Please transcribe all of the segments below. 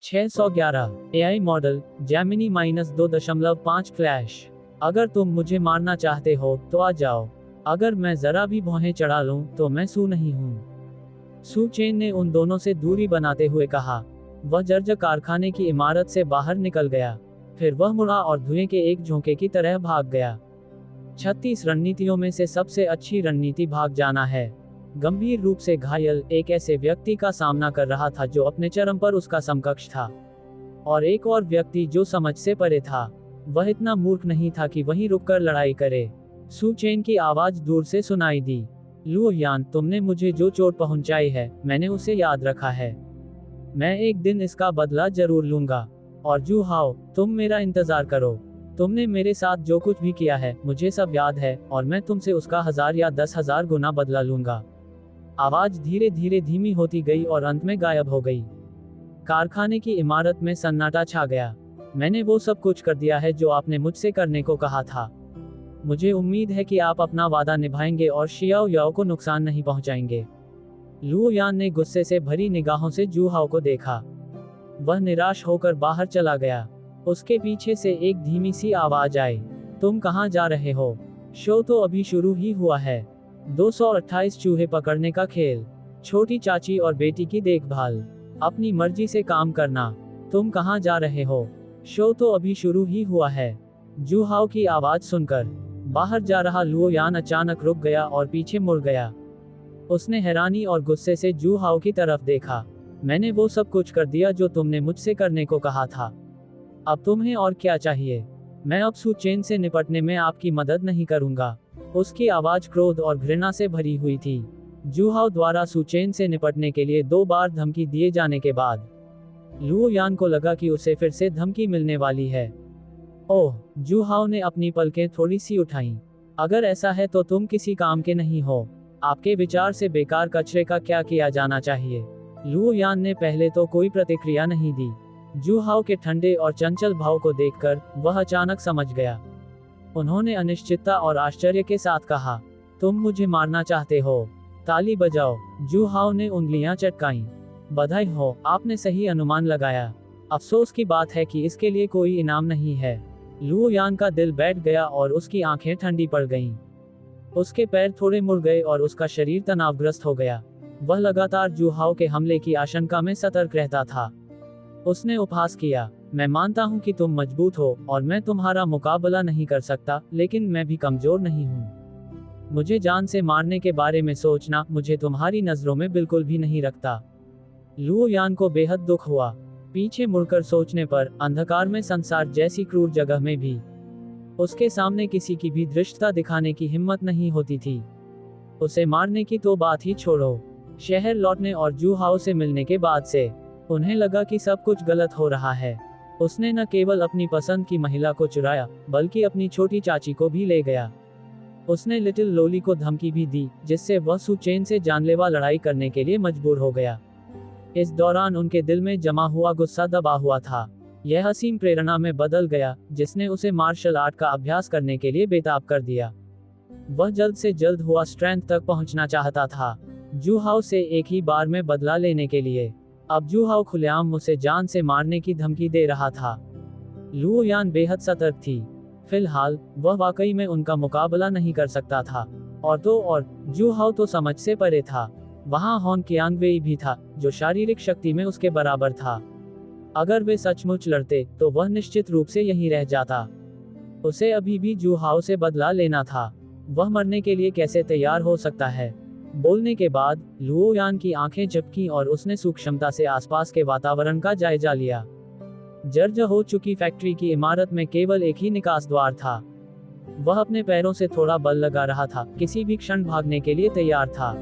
611 AI model Gemini -2.5 flash. अगर तुम मुझे मारना चाहते हो तो आ जाओ। अगर मैं जरा भी भौहें चढ़ा लूं तो मैं सू नहीं हूं। सू चेन ने उन दोनों से दूरी बनाते हुए कहा। वह जर्जर कारखाने की इमारत से बाहर निकल गया। फिर वह मुड़ा और धुएं के एक झोंके की तरह भाग गया। 36 रणनीतियों में से सबसे अच्छी रणनीति भाग जाना है। गंभीर रूप से घायल एक ऐसे व्यक्ति का सामना कर रहा था जो अपने चरम पर उसका समकक्ष था, और एक और व्यक्ति जो समझ से परे था। वह इतना मूर्ख नहीं था कि वहीं रुककर लड़ाई करे। सू चेन की आवाज दूर से सुनाई दी। लुओ यान, तुमने मुझे जो चोट पहुंचाई है, मैंने उसे याद रखा है। मैं एक दिन इसका बदला जरूर लूंगा। और जू हाओ, तुम मेरा इंतजार करो। तुमने मेरे साथ जो कुछ भी किया है, मुझे सब याद है, और मैं तुमसे उसका 1000 या 10,000 गुना बदला लूंगा। आवाज धीरे धीरे धीमी होती गई और अंत में गायब हो गई। कारखाने की इमारत में सन्नाटा छा गया। मैंने वो सब कुछ कर दिया है जो आपने मुझसे करने को कहा था। मुझे उम्मीद है कि आप अपना वादा निभाएंगे और शियाओ याओ को नुकसान नहीं पहुंचाएंगे। लुओ यान ने गुस्से से भरी निगाहों से जू हाओ को देखा। वह निराश होकर बाहर चला गया। उसके पीछे से एक धीमी सी आवाज आई। तुम कहाँ जा रहे हो? शो तो अभी शुरू ही हुआ है। 228 चूहे पकड़ने का खेल, छोटी चाची और बेटी की देखभाल, अपनी मर्जी से काम करना। तुम कहाँ जा रहे हो? शो तो अभी शुरू ही हुआ है। जू हाओ की आवाज सुनकर बाहर जा रहा लुओ यान अचानक रुक गया और पीछे मुड़ गया। उसने हैरानी और गुस्से से जू हाओ की तरफ देखा। मैंने वो सब कुछ कर दिया जो तुमने मुझसे करने को कहा था। अब तुम्हें और क्या चाहिए? मैं अब सू चेन से निपटने में आपकी मदद नहीं करूंगा। उसकी आवाज क्रोध और घृणा से भरी हुई थी। जू हाओ द्वारा सू चेन से निपटने के लिए 2 बार धमकी दिए जाने के बाद लुओ यान को लगा कि उसे फिर से धमकी मिलने वाली है। ओह, जू हाओ ने अपनी पलकें थोड़ी सी उठाईं। अगर ऐसा है तो तुम किसी काम के नहीं हो। आपके विचार से बेकार कचरे का क्या किया जाना चाहिए? लुओ यान ने पहले तो कोई प्रतिक्रिया नहीं दी। जू हाओ के ठंडे और चंचल भाव को देखकर वह अचानक समझ गया। उन्होंने अनिश्चितता और आश्चर्य के साथ कहा, तुम मुझे मारना चाहते हो? ताली बजाओ। जू हाओ ने उंगलियां चटकाईं। बधाई हो, आपने सही अनुमान लगाया। अफसोस की बात है कि इसके लिए कोई इनाम नहीं है। लुओ यान का दिल बैठ गया और उसकी आंखें ठंडी पड़ गईं। उसके पैर थोड़े मुड़ गए और उसका शरीर तनावग्रस्त हो गया। वह लगातार जू हाओ के हमले की आशंका में सतर्क रहता था। उसने उपहास किया, मैं मानता हूं कि तुम मजबूत हो और मैं तुम्हारा मुकाबला नहीं कर सकता, लेकिन मैं भी कमजोर नहीं हूं। मुझे जान से मारने के बारे में सोचना मुझे तुम्हारी नजरों में बिल्कुल भी नहीं रखता। लुओ यान को बेहद दुख हुआ। पीछे मुड़कर सोचने पर अंधकार में संसार जैसी क्रूर जगह में भी उसके सामने किसी की भी धृष्टता दिखाने की हिम्मत नहीं होती थी। उसे मारने की तो बात ही छोड़ो। शहर लौटने और जू हाओ से मिलने के बाद से उन्हें लगा कि सब कुछ गलत हो रहा है। उसने न केवल अपनी पसंद की महिला को चुराया, बल्कि अपनी छोटी चाची को भी ले गया। उसने लिटिल लोली को धमकी भी दी, जिससे वह सू चेन से जानलेवा लड़ाई करने के लिए मजबूर हो गया। इस दौरान उनके दिल में जमा हुआ गुस्सा दबा हुआ था। यह असीम प्रेरणा में बदल गया, जिसने उसे मार्शल आर्ट का अभ्यास करने के लिए बेताब कर दिया। वह जल्द से जल्द हुआ स्ट्रेंथ तक पहुंचना चाहता था, जू हाओ से एक ही बार में बदला लेने के लिए। अब जू हाओ खुलेआम उसे जान से मारने की धमकी दे रहा था। लुओ यान बेहद सतर्क थी। फिलहाल वह वाकई में उनका मुकाबला नहीं कर सकता था। और जू हाओ तो समझ से परे था। वहां होन कियांगवेई भी था, जो शारीरिक शक्ति में उसके बराबर था। अगर वे सचमुच लड़ते तो वह निश्चित रूप से यहीं रह जाता। उसे अभी भी जू हाओ से बदला लेना था। वह मरने के लिए कैसे तैयार हो सकता है? बोलने के बाद लुओ यान की आंखें झपकी और उसने सूक्ष्मता से आसपास के वातावरण का जायजा लिया। जर्जर हो चुकी फैक्ट्री की इमारत में केवल एक ही निकास द्वार था। वह अपने पैरों से थोड़ा बल लगा रहा था, किसी भी क्षण भागने के लिए तैयार था।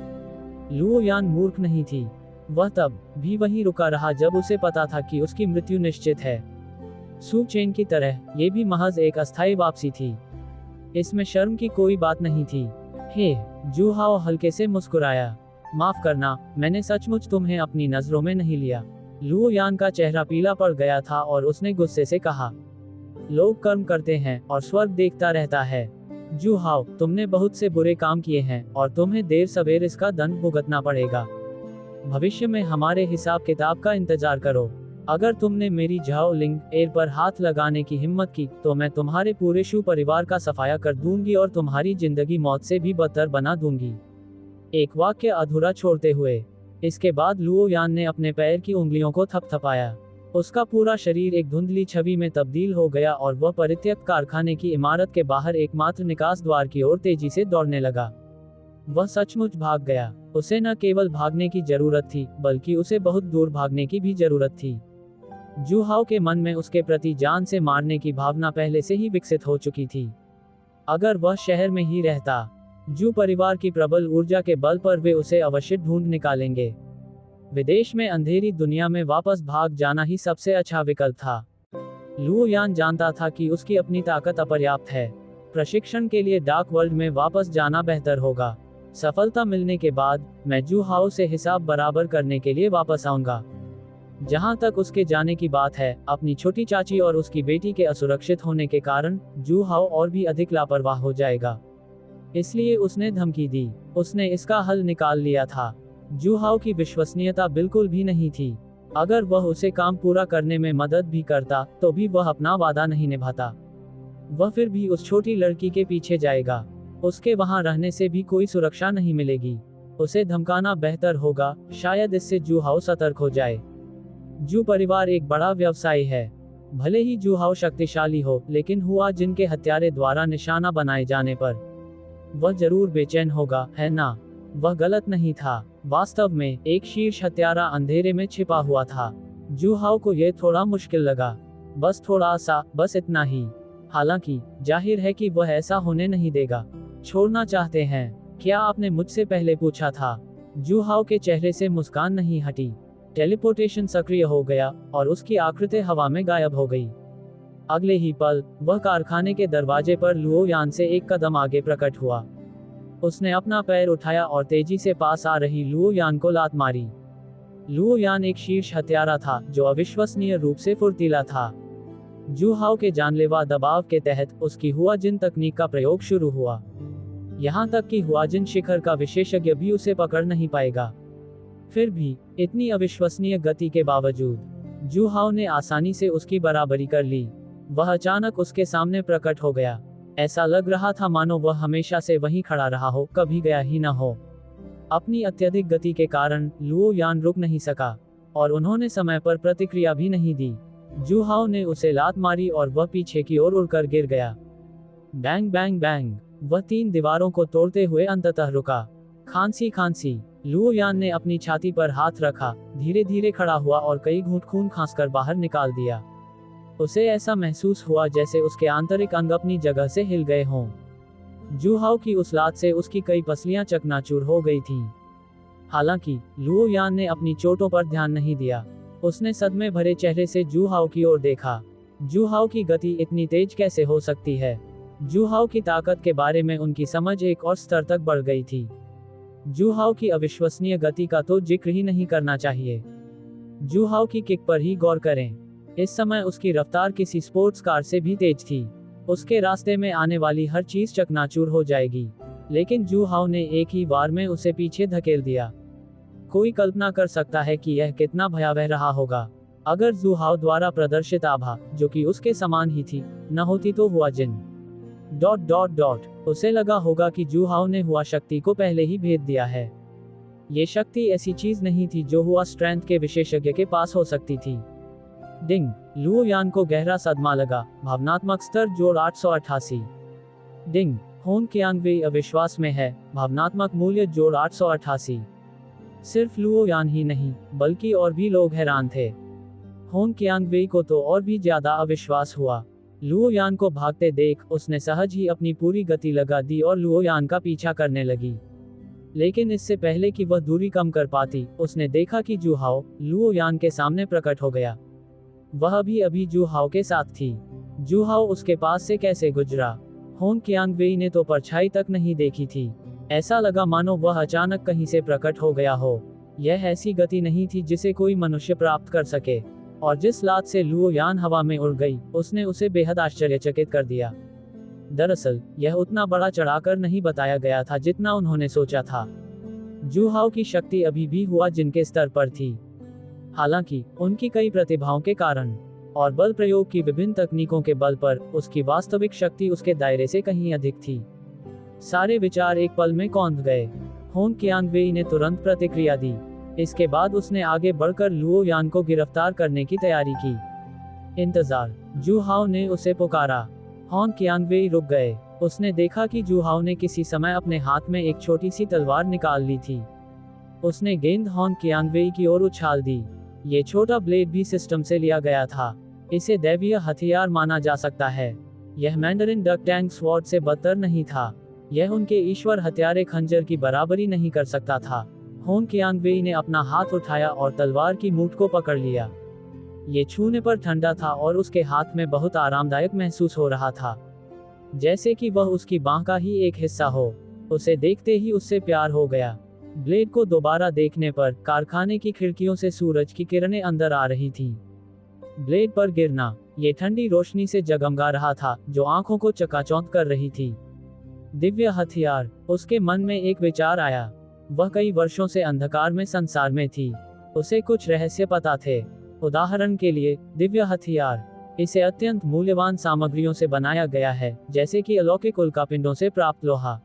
लुओ यान मूर्ख नहीं थी। वह तब भी वहीं रुका रहा जब उसे पता था कि उसकी मृत्यु निश्चित है। सू चेन की तरह ये भी महज एक अस्थायी वापसी थी। इसमें शर्म की कोई बात नहीं थी। हे, जू हाओ हल्के से मुस्कुराया। माफ करना, मैंने सचमुच तुम्हें अपनी नजरों में नहीं लिया। लुओ यान का चेहरा पीला पड़ गया था और उसने गुस्से से कहा, लोग कर्म करते हैं और स्वर्ग देखता रहता है। जू हाओ, तुमने बहुत से बुरे काम किए हैं और तुम्हें देर सवेर इसका दंड भुगतना पड़ेगा। भविष्य में हमारे हिसाब किताब का इंतजार करो। अगर तुमने मेरी झाओ लिंग एयर पर हाथ लगाने की हिम्मत की तो मैं तुम्हारे पूरे शू परिवार का सफाया कर दूंगी और तुम्हारी जिंदगी मौत से भी बदतर बना दूंगी। एक वाक्य अधूरा छोड़ते हुए इसके बाद लुओ यान ने अपने पैर की उंगलियों को थपथपाया। उसका पूरा शरीर एक धुंधली छवि में तब्दील हो गया और वह परित्यक्त कारखाने की इमारत के बाहर एकमात्र निकास द्वार की ओर तेजी से दौड़ने लगा। वह सचमुच भाग गया। उसे न केवल भागने की जरूरत थी बल्कि उसे बहुत दूर भागने की भी जरूरत थी। जू हाओ के मन में उसके प्रति जान से मारने की भावना पहले से ही विकसित हो चुकी थी। अगर वह शहर में ही रहता, जू परिवार की प्रबल ऊर्जा के बल पर वे उसे अवश्य ढूंढ निकालेंगे। विदेश में अंधेरी दुनिया में वापस भाग जाना ही सबसे अच्छा विकल्प था। लुओ यान जानता था कि उसकी अपनी ताकत अपर्याप्त है। प्रशिक्षण के लिए डार्क वर्ल्ड में वापस जाना बेहतर होगा। सफलता मिलने के बाद मैं जू हाओ से हिसाब बराबर करने के लिए वापस आऊंगा। जहां तक उसके जाने की बात है, अपनी छोटी चाची और उसकी बेटी के असुरक्षित होने के कारण जू हाओ और भी अधिक लापरवाह हो जाएगा। इसलिए उसने धमकी दी। उसने इसका हल निकाल लिया था। जू हाओ की विश्वसनीयता बिल्कुल भी नहीं थी। अगर वह उसे काम पूरा करने में मदद भी करता तो भी वह अपना वादा नहीं निभाता। वह फिर भी उस छोटी लड़की के पीछे जाएगा। उसके वहां रहने से भी कोई सुरक्षा नहीं मिलेगी। उसे धमकाना बेहतर होगा, शायद इससे जू हाओ सतर्क हो जाए। जू परिवार एक बड़ा व्यवसाय है। भले ही जू हाओ शक्तिशाली हो, लेकिन हुआ जिनके हत्यारे द्वारा निशाना बनाए जाने पर वह जरूर बेचैन होगा, है ना? वह गलत नहीं था। वास्तव में एक शीर्ष हत्यारा अंधेरे में छिपा हुआ था। जू हाओ को यह थोड़ा मुश्किल लगा, बस थोड़ा सा, बस इतना ही। हालांकि जाहिर है कि वह ऐसा होने नहीं देगा। छोड़ना चाहते हैं? क्या आपने मुझसे पहले पूछा था? जू हाओ के चेहरे से मुस्कान नहीं हटी। टेलीपोर्टेशन सक्रिय हो गया और उसकी आकृति हवा में गायब हो गई। अगले ही पल वह कारखाने के दरवाजे पर लुओ यान से एक कदम आगे प्रकट हुआ। उसने अपना पैर उठाया और तेजी से पास आ रही लुओ यान को लात मारी। लुओ यान एक शीर्ष हत्यारा था जो अविश्वसनीय रूप से फुर्तीला था। जू हाओ के जानलेवा दबाव के तहत उसकी हुआजिन तकनीक का प्रयोग शुरू हुआ। यहाँ तक कि हुआजिन शिखर का विशेषज्ञ भी उसे पकड़ नहीं पाएगा। फिर भी इतनी अविश्वसनीय गति के बावजूद जू हाओ ने आसानी से उसकी बराबरी कर ली। वह अचानक उसके सामने प्रकट हो गया। ऐसा लग रहा था मानो वह हमेशा से वहीं खड़ा रहा हो, कभी गया ही न हो। अपनी अत्यधिक गति के कारण लुओ यान रुक नहीं सका और उन्होंने समय पर प्रतिक्रिया भी नहीं दी। जू हाओ ने उसे लात मारी और वह पीछे की ओर उड़कर गिर गया। बैंग बैंग बैंग, वह 3 दीवारों को तोड़ते हुए अंततः रुका। खांसी खांसी, लुओ यान ने अपनी छाती पर हाथ रखा, धीरे धीरे खड़ा हुआ और कई घूंट खून खांसकर बाहर निकाल दिया। उसे ऐसा महसूस हुआ जैसे उसके आंतरिक अंग अपनी जगह से हिल गए हों। जू हाओ की उस लात से उसकी कई पसलियां चकनाचूर हो गई थीं। हालांकि लुओ यान ने अपनी चोटों पर ध्यान नहीं दिया। उसने सदमे भरे चेहरे से जू हाओ की ओर देखा। जू हाओ की गति इतनी तेज कैसे हो सकती है? जू हाओ की ताकत के बारे में उनकी समझ एक और स्तर तक बढ़ गई थी। जू हाओ की अविश्वसनीय गति का तो जिक्र ही नहीं करना चाहिए। जू हाओ की किक पर ही गौर करें। इस समय उसकी रफ्तार किसी स्पोर्ट्स कार से भी तेज थी। उसके रास्ते में आने वाली हर चीज चकनाचूर हो जाएगी। लेकिन जू हाओ ने एक ही बार में उसे पीछे धकेल दिया। कोई कल्पना कर सकता है कि यह कितना भयावह रहा होगा। अगर जू हाओ द्वारा प्रदर्शित आभा, जो कि उसके समान ही थी, न होती तो हुआजिन ... उसे लगा होगा कि जू हाओ ने हुआ शक्ति को पहले ही भेद दिया है। ये शक्ति ऐसी चीज नहीं थी जो हुआ स्ट्रेंथ के विशेषज्ञ के पास हो सकती थी। डिंग, लुओ यान को गहरा सदमा लगा। भावनात्मक स्तर जोड़ 888। डिंग, होन कियांग वेई अविश्वास में है। भावनात्मक मूल्य जोड़ 888। सिर्फ लुओ यान ही नहीं, बल्कि और भी लोग हैरान थे। होन कियांग वेई को तो और भी ज्यादा अविश्वास हुआ। लुओ यान को भागते देख उसने सहज ही अपनी पूरी गति लगा दी और लुओ यान का पीछा करने लगी। लेकिन इससे पहले कि वह दूरी कम कर पाती, उसने देखा कि जू हाओ लुओ यान के सामने प्रकट हो गया। वह भी अभी जू हाओ के साथ थी। जू हाओ उसके पास से कैसे गुजरा? होन कियांग वेई ने तो परछाई तक नहीं देखी थी। ऐसा लगा मानो वह अचानक कहीं से प्रकट हो गया हो। यह ऐसी गति नहीं थी जिसे कोई मनुष्य प्राप्त कर सके। और जिस लात से लुओ यान हवा में उड़ गई, उसने उसे बेहद आश्चर्यचकित कर दिया। दरअसल यह उतना बड़ा चढ़ाकर नहीं बताया गया था जितना उन्होंने सोचा था। जू हाओ की शक्ति अभी भी हुआ जिनके स्तर पर थी। हालांकि उनकी कई प्रतिभाओं के कारण और बल प्रयोग की विभिन्न तकनीकों के बल पर उसकी वास्तविक शक्ति उसके दायरे से कहीं अधिक थी। सारे विचार एक पल में कौंध गए। होंग कियांगवेई ने तुरंत प्रतिक्रिया दी। इसके बाद उसने आगे बढ़कर लुओ यान को गिरफ्तार करने की तैयारी की। इंतजार। जू हाओ ने उसे पुकारा। होंग कियांगवेई रुक गए। उसने देखा कि जू हाओ ने किसी समय अपने हाथ में एक छोटी सी तलवार निकाल ली थी। उसने गेंद होंग कियांगवेई की ओर उछाल दी। ये छोटा ब्लेड भी सिस्टम से लिया गया था। इसे दैवीय हथियार माना जा सकता है। यह मैंडरिन डक टैंग स्वॉर्ड से बदतर नहीं था। यह उनके ईश्वर हत्यारे खंजर की बराबरी नहीं कर सकता था। होंग कियांगवेई ने अपना हाथ उठाया और तलवार की मूठ को पकड़ लिया। ये छूने पर ठंडा था और उसके हाथ में बहुत आरामदायक महसूस हो रहा था, जैसे कि वह उसकी बांह का ही एक हिस्सा हो। उसे देखते ही उससे प्यार हो गया। ब्लेड को दोबारा देखने पर कारखाने की खिड़कियों से सूरज की किरणें अंदर आ रही थीं। ब्लेड पर गिरना, ये ठंडी रोशनी से जगमगा रहा था जो आंखों को चकाचौंध कर रही थी। दिव्य हथियार। उसके मन में एक विचार आया। वह कई वर्षों से अंधकार में संसार में थी। उसे कुछ रहस्य पता थे। उदाहरण के लिए, दिव्य हथियार। इसे अत्यंत मूल्यवान सामग्रियों से बनाया गया है, जैसे कि अलौकिक उल्कापिंडों से प्राप्त लोहा,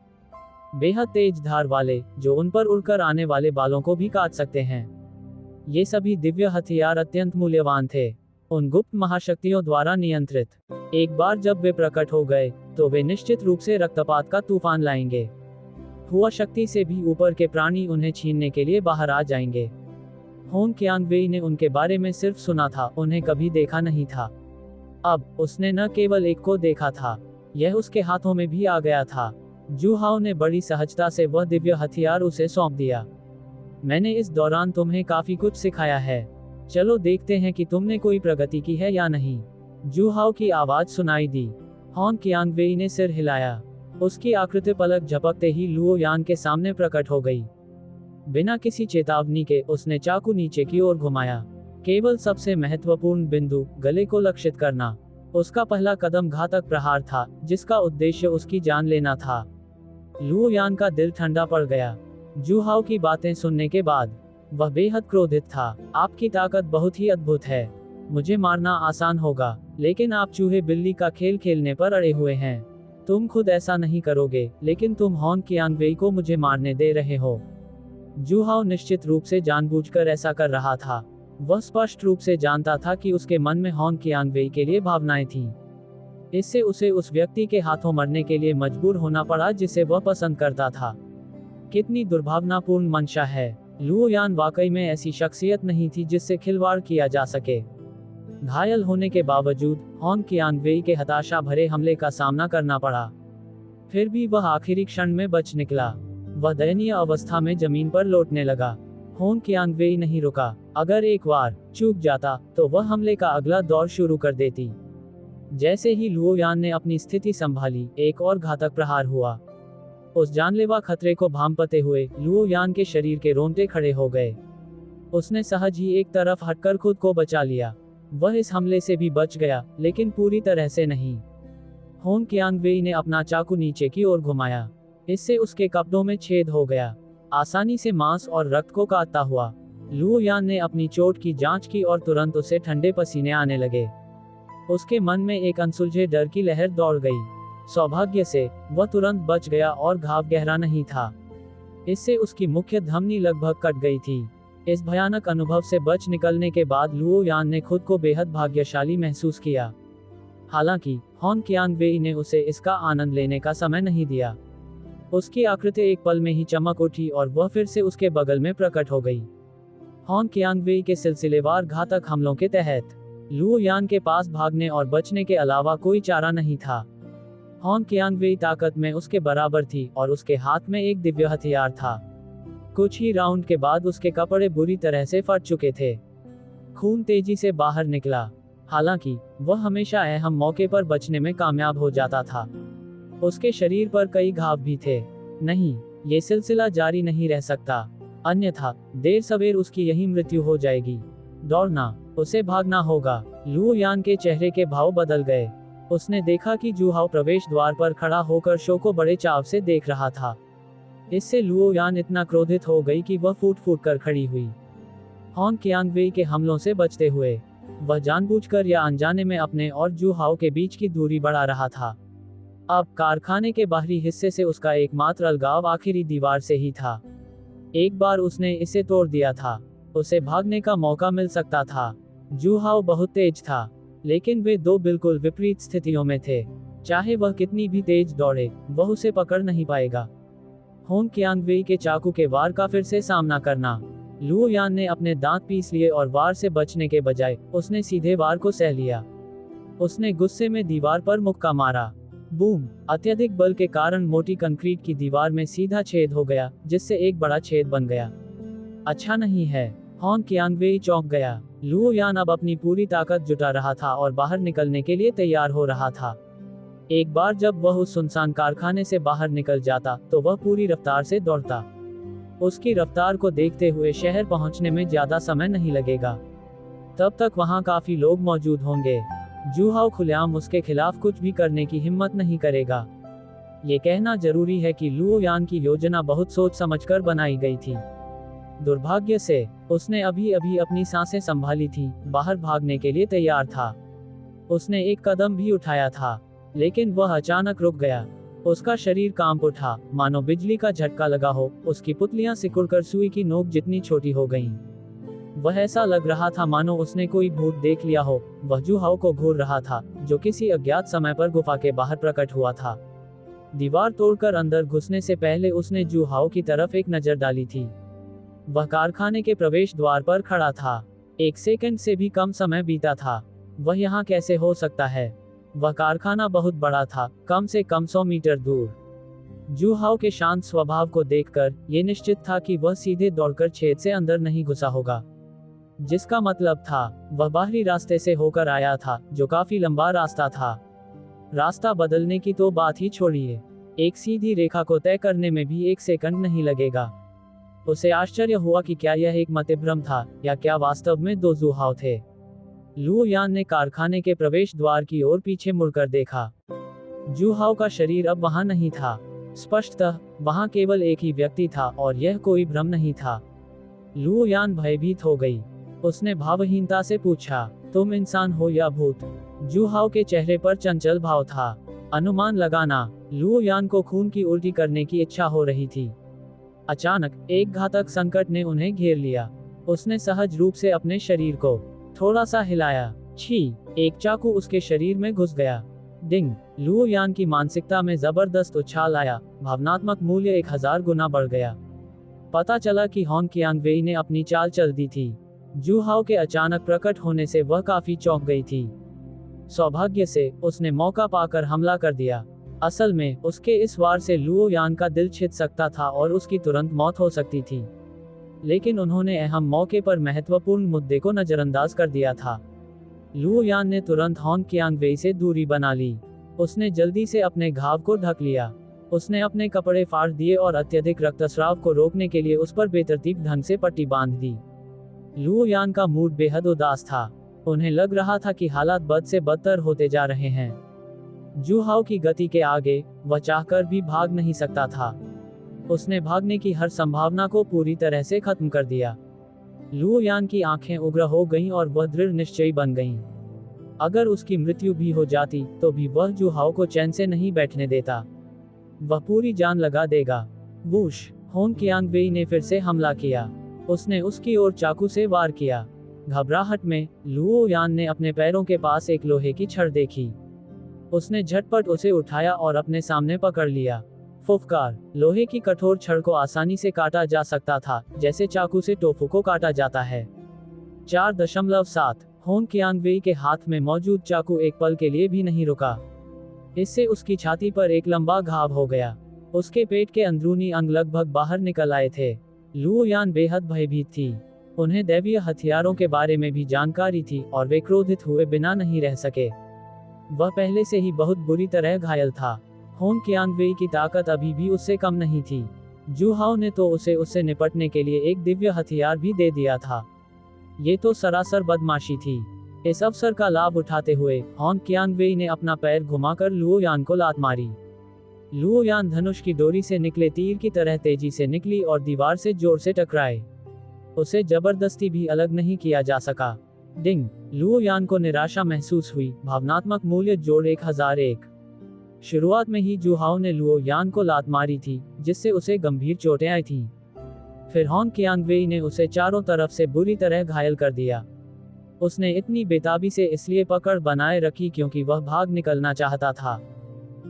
बेहद तेज धार वाले, जो उन पर उड़कर आने वाले बालों को भी काट सकते हैं। ये सभी दिव्य हथियार अत्यंत मूल्यवान थे, उन गुप्त महाशक्तियों द्वारा नियंत्रित। एक बार जब वे प्रकट हो गए, तो वे निश्चित रूप से रक्तपात का तूफान लाएंगे। हुआ शक्ति से भी ऊपर के प्राणी उन्हें छीनने के लिए बाहर आ जाएंगे। होंग कियांगवेई ने उनके बारे में सिर्फ सुना था, उन्हें कभी देखा नहीं था। अब उसने न केवल एक को देखा था, यह उसके हाथों में भी आ गया था। जू हाओ ने बड़ी सहजता से वह दिव्य हथियार उसे सौंप दिया। मैंने इस दौरान तुम्हें काफी कुछ सिखाया है। चलो देखते हैं कि तुमने कोई प्रगति की है या नहीं। जू हाओ की आवाज सुनाई दी। होंग कियांगवेई ने सिर हिलाया। उसकी आकृति पलक झपकते ही लुओ यान के सामने प्रकट हो गई। बिना किसी चेतावनी के उसने चाकू नीचे की ओर घुमाया। केवल सबसे महत्वपूर्ण बिंदु, गले को लक्षित करना। उसका पहला कदम घातक प्रहार था, जिसका उद्देश्य उसकी जान लेना था। लुओ यान का दिल ठंडा पड़ गया। जू हाओ की बातें सुनने के बाद वह बेहद क्रोधित था। आपकी ताकत बहुत ही अद्भुत है। मुझे मारना आसान होगा, लेकिन आप चूहे बिल्ली का खेल खेलने पर अड़े हुए हैं। तुम खुद ऐसा नहीं करोगे, लेकिन तुम होंग कियांगवेई को मुझे मारने दे रहे हो। जू हाओ निश्चित रूप से जानबूझकर ऐसा कर रहा था। वह स्पष्ट रूप से जानता था कि उसके मन में होंग कियांगवेई के लिए भावनाएं थीं। इससे उसे उस व्यक्ति के हाथों मरने के लिए मजबूर होना पड़ा जिसे वह पसंद करता था। कितनी दुर्भावनापूर्ण मंशा है। लुओ यान वाकई में ऐसी शख्सियत नहीं थी जिससे खिलवाड़ किया जा सके। घायल होने के बावजूद होंग कियांगवेई के हताशा भरे हमले का सामना करना पड़ा। फिर भी वह आखिरी क्षण में बच निकला। वह दयनीय अवस्था में जमीन पर लौटने लगा। होंग कियांगवेई नहीं रुका। अगर एक बार चूक जाता, तो वह हमले का अगला दौर शुरू कर देती। जैसे ही लुओ यान ने अपनी स्थिति संभाली, एक और घातक प्रहार हुआ। उस जानलेवा खतरे को भांपते हुए लुओ यान के शरीर के रोंगटे खड़े हो गए। उसने सहज ही एक तरफ हटकर खुद को बचा लिया। वह इस हमले से भी बच गया, लेकिन पूरी तरह से नहीं। होंग कियांगवेई ने अपना चाकू नीचे की ओर घुमाया। इससे उसके कपड़ों में छेद हो गया, आसानी से मांस और रक्त को काटता हुआ। लुओ यान ने अपनी चोट की जांच की और तुरंत उसे ठंडे पसीने आने लगे। उसके मन में एक अनसुलझे डर की लहर दौड़ गई। सौभाग्य से वह तुरंत बच गया और घाव गहरा नहीं था। इससे उसकी मुख्य धमनी लगभग कट गई थी। इस भयानक अनुभव से बच निकलने के बाद लुओ यान ने खुद को बेहद भाग्यशाली महसूस किया। हालांकि होंग कियांगवेई ने उसे इसका आनंद लेने का समय नहीं दिया। उसकी आकृति एक पल में ही चमक उठी और वह फिर से उसके बगल में प्रकट हो गई। होंग कियांगवेई के सिलसिलेवार घातक हमलों के तहत लुओ यान के पास भागने और बचने के अलावा कोई चारा नहीं था। होंग कियांगवेई ताकत में उसके बराबर थी और उसके हाथ में एक दिव्य हथियार था। कुछ ही राउंड के बाद उसके कपड़े बुरी तरह से फट चुके थे। खून तेजी से बाहर निकला। हालांकि वह हमेशा अहम मौके पर बचने में कामयाब हो जाता था। उसके शरीर पर कई घाव भी थे। नहीं, ये सिलसिला जारी नहीं रह सकता, अन्यथा देर सवेर उसकी यही मृत्यु हो जाएगी। दौड़ना, उसे भागना होगा। लुओ यान के चेहरे के भाव बदल गए। उसने देखा कि जू हाओ प्रवेश द्वार पर खड़ा होकर शो को बड़े चाव से देख रहा था। इससे लुओ यान इतना क्रोधित हो गई कि वह फूट फूट कर खड़ी हुई। हॉन कियांगवेई के हमलों से बचते हुए। वह जानबूझकर या अनजाने में अपने और जू हाओ के बीच की दूरी बढ़ा रहा था। अब कारखाने के बाहरी हिस्से से उसका एकमात्र अलगाव आखिरी दीवार से ही था। एक बार उसने इसे तोड़ दिया था, उसे भागने का मौका मिल सकता था। जू हाओ बहुत तेज था, लेकिन वे दो बिल्कुल विपरीत स्थितियों में थे। चाहे वह कितनी भी तेज दौड़े, वह उसे पकड़ नहीं पाएगा। होन कियांगवेई के चाकू के वार का फिर से सामना करना। लुओ यान ने अपने दांत पीस लिए और वार से बचने के बजाय उसने सीधे वार को सह लिया। उसने गुस्से में दीवार पर मुक्का मारा। बूम! अत्यधिक बल के कारण मोटी कंक्रीट की दीवार में सीधा छेद हो गया, जिससे एक बड़ा छेद बन गया। अच्छा नहीं है। हॉन कियांगवेई चौंक गया। लुओ यान अब अपनी पूरी ताकत जुटा रहा था और बाहर निकलने के लिए तैयार हो रहा था। एक बार जब वह उस सुनसान कारखाने से बाहर निकल जाता, तो वह पूरी रफ्तार से दौड़ता। उसकी रफ्तार को देखते हुए शहर पहुंचने में ज्यादा समय नहीं लगेगा। तब तक वहां काफी लोग मौजूद होंगे। जू हाओ खुलेआम उसके खिलाफ कुछ भी करने की हिम्मत नहीं करेगा। ये कहना जरूरी है कि लुओ यान की योजना बहुत सोच समझकर बनाई गई थी। दुर्भाग्य से उसने अभी अभी अपनी सांसें संभाली थी, बाहर भागने के लिए तैयार था। उसने एक कदम भी उठाया था, लेकिन वह अचानक रुक गया। उसका शरीर कांप उठा, मानो बिजली का झटका लगा हो। उसकी पुतलियां सिकुड़कर सुई की नोक जितनी छोटी हो गईं। वह ऐसा लग रहा था मानो उसने कोई भूत देख लिया हो। वह जू हाओ को घूर रहा था, जो किसी अज्ञात समय पर गुफा के बाहर प्रकट हुआ था। दीवार तोड़कर अंदर घुसने से पहले उसने जू हाओ की तरफ एक नजर डाली थी। वह कारखाने के प्रवेश द्वार पर खड़ा था। 1 सेकंड से भी कम समय बीता था। वह यहाँ कैसे हो सकता है? वह कारखाना बहुत बड़ा था, कम से कम 100 मीटर दूर। जू हाओ के शांत स्वभाव को देखकर यह निश्चित था कि वह सीधे दौड़कर छेद से अंदर नहीं घुसा होगा। जिसका मतलब था, वह बाहरी रास्ते से होकर आया था, जो काफी लंबा रास्ता था। रास्ता बदलने की तो बात ही छोड़िए, एक सीधी रेखा को तय करने में भी 1 सेकंड नहीं लगेगा। उसे आश्चर्य हुआ कि क्या यह एक मतिभ्रम था, या क्या वास्तव में 2 जू हाओ थे। लुओ यान ने कारखाने के प्रवेश द्वार की ओर पीछे मुड़कर देखा। जू हाओ का शरीर अब वहां नहीं था। स्पष्टतः वहां केवल एक ही व्यक्ति था, और यह कोई भ्रम नहीं था। लुओ यान भयभीत हो गई। उसने भावहीनता से पूछा, तुम इंसान हो या भूत? जू हाओ के चेहरे पर चंचल भाव था। अनुमान लगाना। लुओ यान को खून की उल्टी करने की इच्छा हो रही थी। अचानक एक घातक संकट ने उन्हें घेर लिया। उसने सहज रूप से अपने शरीर को थोड़ा सा हिलाया। छी! एक चाकू उसके शरीर में घुस गया। डिंग! लुओ यान की मानसिकता में जबरदस्त उछाल आया। भावनात्मक मूल्य 1000 गुना बढ़ गया। पता चला कि हॉन कियांगवेई ने अपनी चाल चल दी थी। जू हाओ के अचानक प्रकट होने से वह काफी चौंक गई थी। सौभाग्य से उसने मौका पाकर हमला कर दिया। असल में उसके इस वार से लुओ यान का दिल छिद सकता था और उसकी तुरंत मौत हो सकती थी। लेकिन उन्होंने अहम मौके पर महत्वपूर्ण मुद्दे को नजरअंदाज कर दिया था। लुओ यान ने तुरंत हॉन कियांगवेई से दूरी बना ली। उसने जल्दी से अपने घाव को ढक लिया। उसने अपने कपड़े फाड़ दिए और अत्यधिक रक्तस्राव को रोकने के लिए उस पर बेतरतीब ढंग से पट्टी बांध दी। लुओ यान का मूड बेहद उदास था। उन्हें लग रहा था कि हालात बद से बदतर होते जा रहे हैं। जू हाओ की गति के आगे वह चाहकर भी भाग नहीं सकता था। उसने भागने की हर संभावना को पूरी तरह से खत्म कर दिया। लुओ यान की आंखें उग्र हो गईं और वह दृढ़ निश्चयी बन गईं। अगर उसकी मृत्यु भी हो जाती, तो भी वह जू हाओ को चैन से नहीं बैठने देता। वह पूरी जान लगा देगा। वूश! होन कियांगवेई ने फिर से हमला किया। उसने उसकी ओर चाकू से वार किया। घबराहट में लुओ यान ने अपने पैरों के पास एक लोहे की छड़ देखी। उसने झटपट उसे उठाया और अपने सामने पकड़ लिया। फुफकार! लोहे की कठोर छड़ को आसानी से काटा जा सकता था, जैसे चाकू से टोफू को काटा जाता है। 4.7 होन कियांगवेई के हाथ में मौजूद चाकू एक पल के लिए भी नहीं रुका। इससे उसकी छाती पर एक लंबा घाव हो गया। उसके पेट के अंदरूनी अंग लगभग बाहर निकल आए थे। लुओ यान बेहद भयभीत थी। उन्हें दैवीय हथियारों के बारे में भी जानकारी थी, और वे क्रोधित हुए बिना नहीं रह सके। वह पहले से ही बहुत बुरी तरह घायल था। होन कियांगवेई की ताकत अभी भी उससे कम नहीं थी। जू हाओ ने तो उसे उससे निपटने के लिए एक दिव्य हथियार भी दे दिया था। ये तो सरासर बदमाशी थी। इस अवसर का लाभ उठाते हुए होन कियांगवेई ने अपना पैर घुमाकर लुओ यान को लात मारी। लुओ यान धनुष की डोरी से निकले तीर की तरह तेजी से निकली और दीवार से जोर से टकराए। उसे जबरदस्ती भी अलग नहीं किया जा सका। डिंग। लुओ यान को निराशा महसूस हुई। भावनात्मक मूल्य जोड़ 1001। शुरुआत में ही जू हाओ ने लुओ यान को लात मारी थी, जिससे उसे गंभीर चोटें आई थीं। फिर हॉन कियांगवेई ने उसे चारों तरफ से बुरी तरह घायल कर दिया। उसने इतनी बेताबी से इसलिए पकड़ बनाए रखी क्योंकि वह भाग निकलना चाहता था,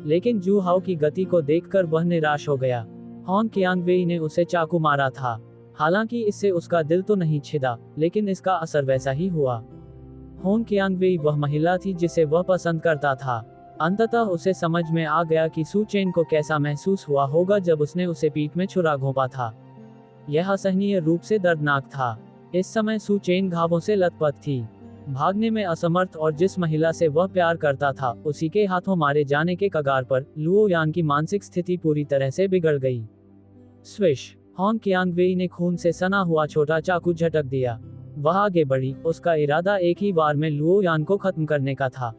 लेकिन जू हाओ की गति को देखकर वह निराश हो गया। हॉन कियांगवेई ने उसे चाकू मारा था। हालांकि इससे उसका दिल तो नहीं छिदा, लेकिन इसका असर वैसा ही हुआ। हॉन कियांगवेई वह महिला थी जिसे वह पसंद करता था। अंततः उसे समझ में आ गया कि सू चेन को कैसा महसूस हुआ होगा जब उसने उसे पीठ में छुरा घोंपा था। यह असहनीय रूप से दर्दनाक था। इस समय सू चेन घावों से लथपथ थी, भागने में असमर्थ, और जिस महिला से वह प्यार करता था उसी के हाथों मारे जाने के कगार पर लुओ यान की मानसिक स्थिति पूरी तरह से बिगड़ गई। स्विश। हॉन कियांगवेई ने खून से सना हुआ छोटा चाकू झटक दिया। वह आगे बढ़ी। उसका इरादा एक ही बार में लुओ यान को खत्म करने का था।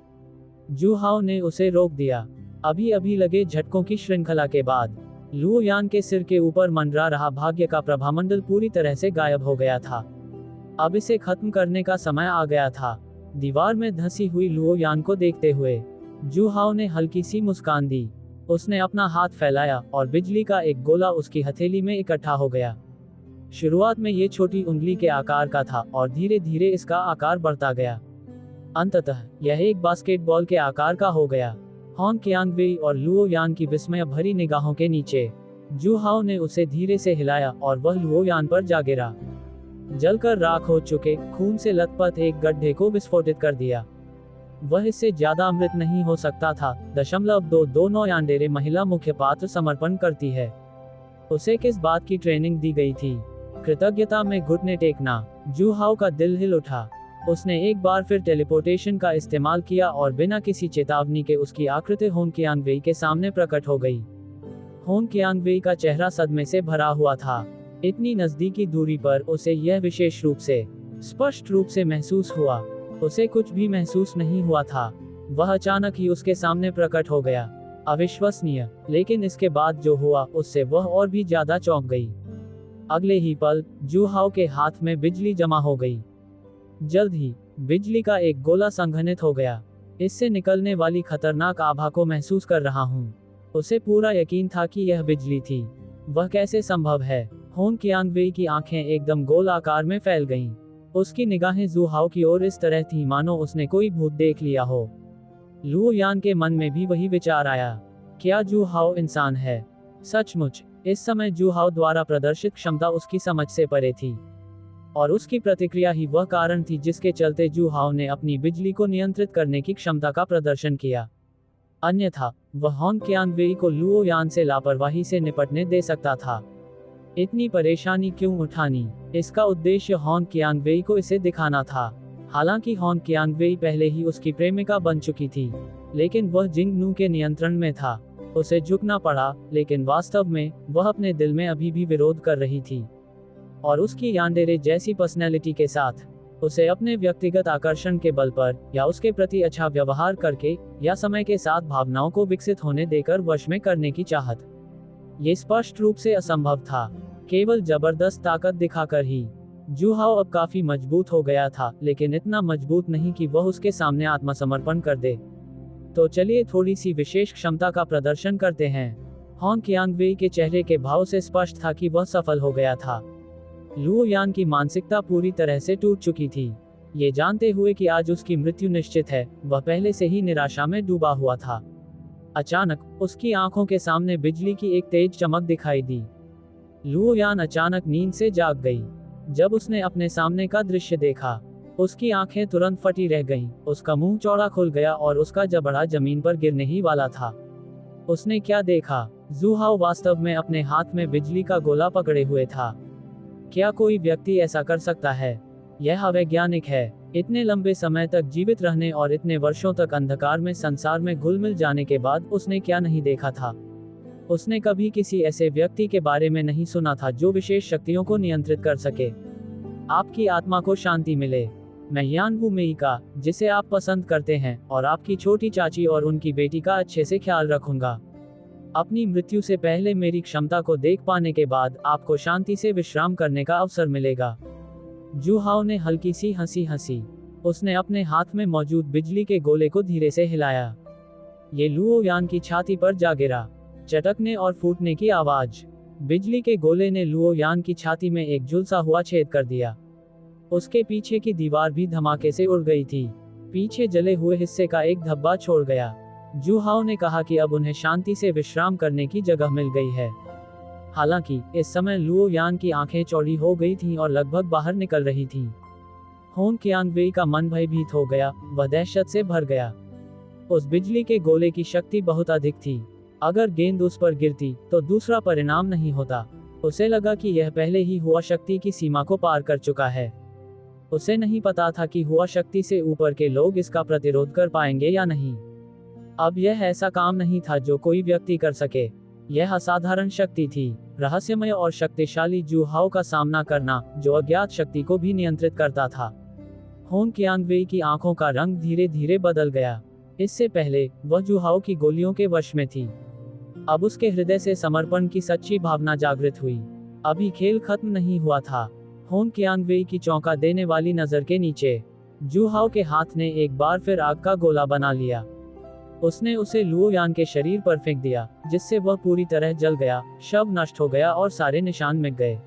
जू हाओ ने उसे रोक दिया। अभी अभी लगे झटकों की श्रृंखला के बाद लुओ यान के सिर के ऊपर मंडरा रहा भाग्य का प्रभामंडल पूरी तरह से गायब हो गया था। अब इसे खत्म करने का समय आ गया था। दीवार में धंसी हुई लुओ यान को देखते हुए जू हाओ ने हल्की सी मुस्कान दी। उसने अपना हाथ फैलाया और बिजली का एक गोला उसकी हथेली में इकट्ठा हो गया। शुरुआत में ये छोटी उंगली के आकार का था और धीरे धीरे इसका आकार बढ़ता गया। अंततः यह एक बास्केटबॉल के आकार का हो गया। हॉन कियांगवेई और लुओ यान की विस्मय भरी निगाहों के नीचे जू हाओ ने उसे धीरे से हिलाया और वह लुओ यान पर जा गिरा। जलकर राख हो चुके, खून से लथपथ एक गड्ढे को विस्फोटित कर दिया। वह इससे ज्यादा अमृत नहीं हो सकता था। 2.29 यांडेरे महिला मुख्य पात्र समर्पण करती है। उसे किस बात की ट्रेनिंग दी गई थी? कृतज्ञता में घुटने टेकना। जू हाओ का दिल हिल उठा। उसने एक बार फिर टेलीपोर्टेशन का इस्तेमाल किया और बिना किसी चेतावनी के उसकी आकृति होन कियांगवेई के सामने प्रकट हो गई। होन कियांगवेई का चेहरा सदमे से भरा हुआ था। इतनी नजदीकी दूरी पर उसे यह विशेष रूप से स्पष्ट रूप से महसूस हुआ। उसे कुछ भी महसूस नहीं हुआ था। वह अचानक ही उसके सामने प्रकट हो गया। अविश्वसनीय। लेकिन इसके बाद जो हुआ उससे वह और भी ज्यादा चौंक गई। अगले ही पल जू हाओ के हाथ में बिजली जमा हो गई। जल्द ही बिजली का एक गोला संघनित हो गया। इससे निकलने वाली खतरनाक आभा को महसूस कर रहा हूँ। उसे पूरा यकीन था कि यह बिजली थी। वह कैसे संभव है? होन कियांगवेई की आंखें एकदम गोल आकार में फैल गईं। उसकी निगाहें जू हाओ की ओर इस तरह थी मानो उसने कोई भूत देख लिया हो। लुओ यान के मन में भी वही विचार आया। क्या जू हाओ इंसान है? सचमुच इस समय जू हाओ द्वारा प्रदर्शित क्षमता उसकी समझ से परे थी, और उसकी प्रतिक्रिया ही वह कारण थी जिसके चलते जू हाओ ने अपनी बिजली को नियंत्रित करने की क्षमता का प्रदर्शन किया। अन्यथा वह हॉन कियांगवेई को लुओ यान से लापरवाही से निपटने दे सकता था। इतनी परेशानी क्यों उठानी? इसका उद्देश्य हॉन कियांगवेई को इसे दिखाना था। हालांकि हॉन कियांगवेई पहले ही उसकी प्रेमिका बन चुकी थी, लेकिन वह जिंग नू के नियंत्रण में था। उसे झुकना पड़ा, लेकिन वास्तव में वह अपने दिल में अभी भी विरोध कर रही थी, और उसकी यानडेरे जैसी पर्सनैलिटी के साथ उसे अपने व्यक्तिगत आकर्षण के बल पर या उसके प्रति अच्छा व्यवहार करके या समय के साथ भावनाओं को विकसित होने देकर वश में करने की चाहत। ये स्पष्ट रूप से असंभव था, केवल जबरदस्त ताकत दिखाकर ही। जू हाओ अब काफी मजबूत हो गया था, लेकिन इतना मजबूत नहीं कि वह उसके सामने आत्मसमर्पण कर दे। तो चलिए थोड़ी सी विशेष क्षमता का प्रदर्शन करते हैं। हॉन कियांगवेई के चेहरे के भाव से स्पष्ट था कि वह सफल हो गया था। लुओ यान की मानसिकता पूरी तरह से टूट चुकी थी। ये जानते हुए कि आज उसकी मृत्यु निश्चित है, वह पहले से ही निराशा में डूबा हुआ था। अचानक उसकी आंखों के सामने बिजली की एक तेज चमक दिखाई दी। लुओ यान अचानक नींद से जाग गई। जब उसने अपने सामने का दृश्य देखा, उसकी आंखें तुरंत फटी रह गईं। उसका मुंह चौड़ा खुल गया और उसका जबड़ा जमीन पर गिरने ही वाला था। उसने क्या देखा? जू हाओ वास्तव में अपने हाथ में बिजली का गोला पकड़े हुए था। क्या कोई व्यक्ति ऐसा कर सकता है? यह अवैज्ञानिक है। इतने लंबे समय तक जीवित रहने और इतने वर्षों तक अंधकार में संसार में घुल मिल जाने के बाद उसने क्या नहीं देखा था? उसने कभी किसी ऐसे व्यक्ति के बारे में नहीं सुना था जो विशेष शक्तियों को नियंत्रित कर सके। आपकी आत्मा को शांति मिले। मैं यान वू मेइका, जिसे आप पसंद करते हैं, और आपकी छोटी चाची और उनकी बेटी का अच्छे से ख्याल रखूंगा। अपनी मृत्यु से पहले मेरी क्षमता को देख पाने के बाद आपको शांति से विश्राम करने का अवसर मिलेगा। जू हाओ ने हल्की सी हंसी हंसी। उसने अपने हाथ में मौजूद बिजली के गोले को धीरे से हिलाया। ये लुओ यान की छाती पर जा गिरा। चटकने और फूटने की आवाज। बिजली के गोले ने लुओ यान की छाती में एक झुलसा हुआ छेद कर दिया। उसके पीछे की दीवार भी धमाके से उड़ गई थी। पीछे जले हुए हिस्से का एक धब्बा छोड़ गया। जू हाओ ने कहा कि अब उन्हें शांति से विश्राम करने की जगह मिल गई है। हालांकि इस समय लुओ यान की आंखें चौड़ी हो गई थीं और लगभग बाहर निकल रही थीं। होंग कियांगवेई का मन भयभीत हो गया, वह दहशत से भर गया। उस बिजली के गोले की शक्ति बहुत अधिक थी। अगर गेंद उस पर गिरती तो दूसरा परिणाम नहीं होता। उसे लगा कि यह पहले ही हुआ शक्ति की सीमा को पार कर चुका है। उसे नहीं पता था कि हुआ शक्ति से ऊपर के लोग इसका प्रतिरोध कर पाएंगे या नहीं। अब यह ऐसा काम नहीं था जो कोई व्यक्ति कर सके। यह असाधारण शक्ति थी, रहस्यमय और शक्तिशाली जू हाओ का सामना करना, जो अज्ञात शक्ति को भी नियंत्रित करता था। होंग कियांगवेई की आंखों का रंग धीरे धीरे बदल गया। इससे पहले वह जू हाओ की गोलियों के वश में थी। अब उसके हृदय से समर्पण की सच्ची भावना जागृत हुई। अभी खेल खत्म नहीं हुआ था। होंग कियांगवेई की चौंका देने वाली नजर के नीचे जू हाओ के हाथ ने एक बार फिर आग का गोला बना लिया। उसने उसे लुओ यान के शरीर पर फेंक दिया, जिससे वह पूरी तरह जल गया, शव नष्ट हो गया और सारे निशान मिट गए।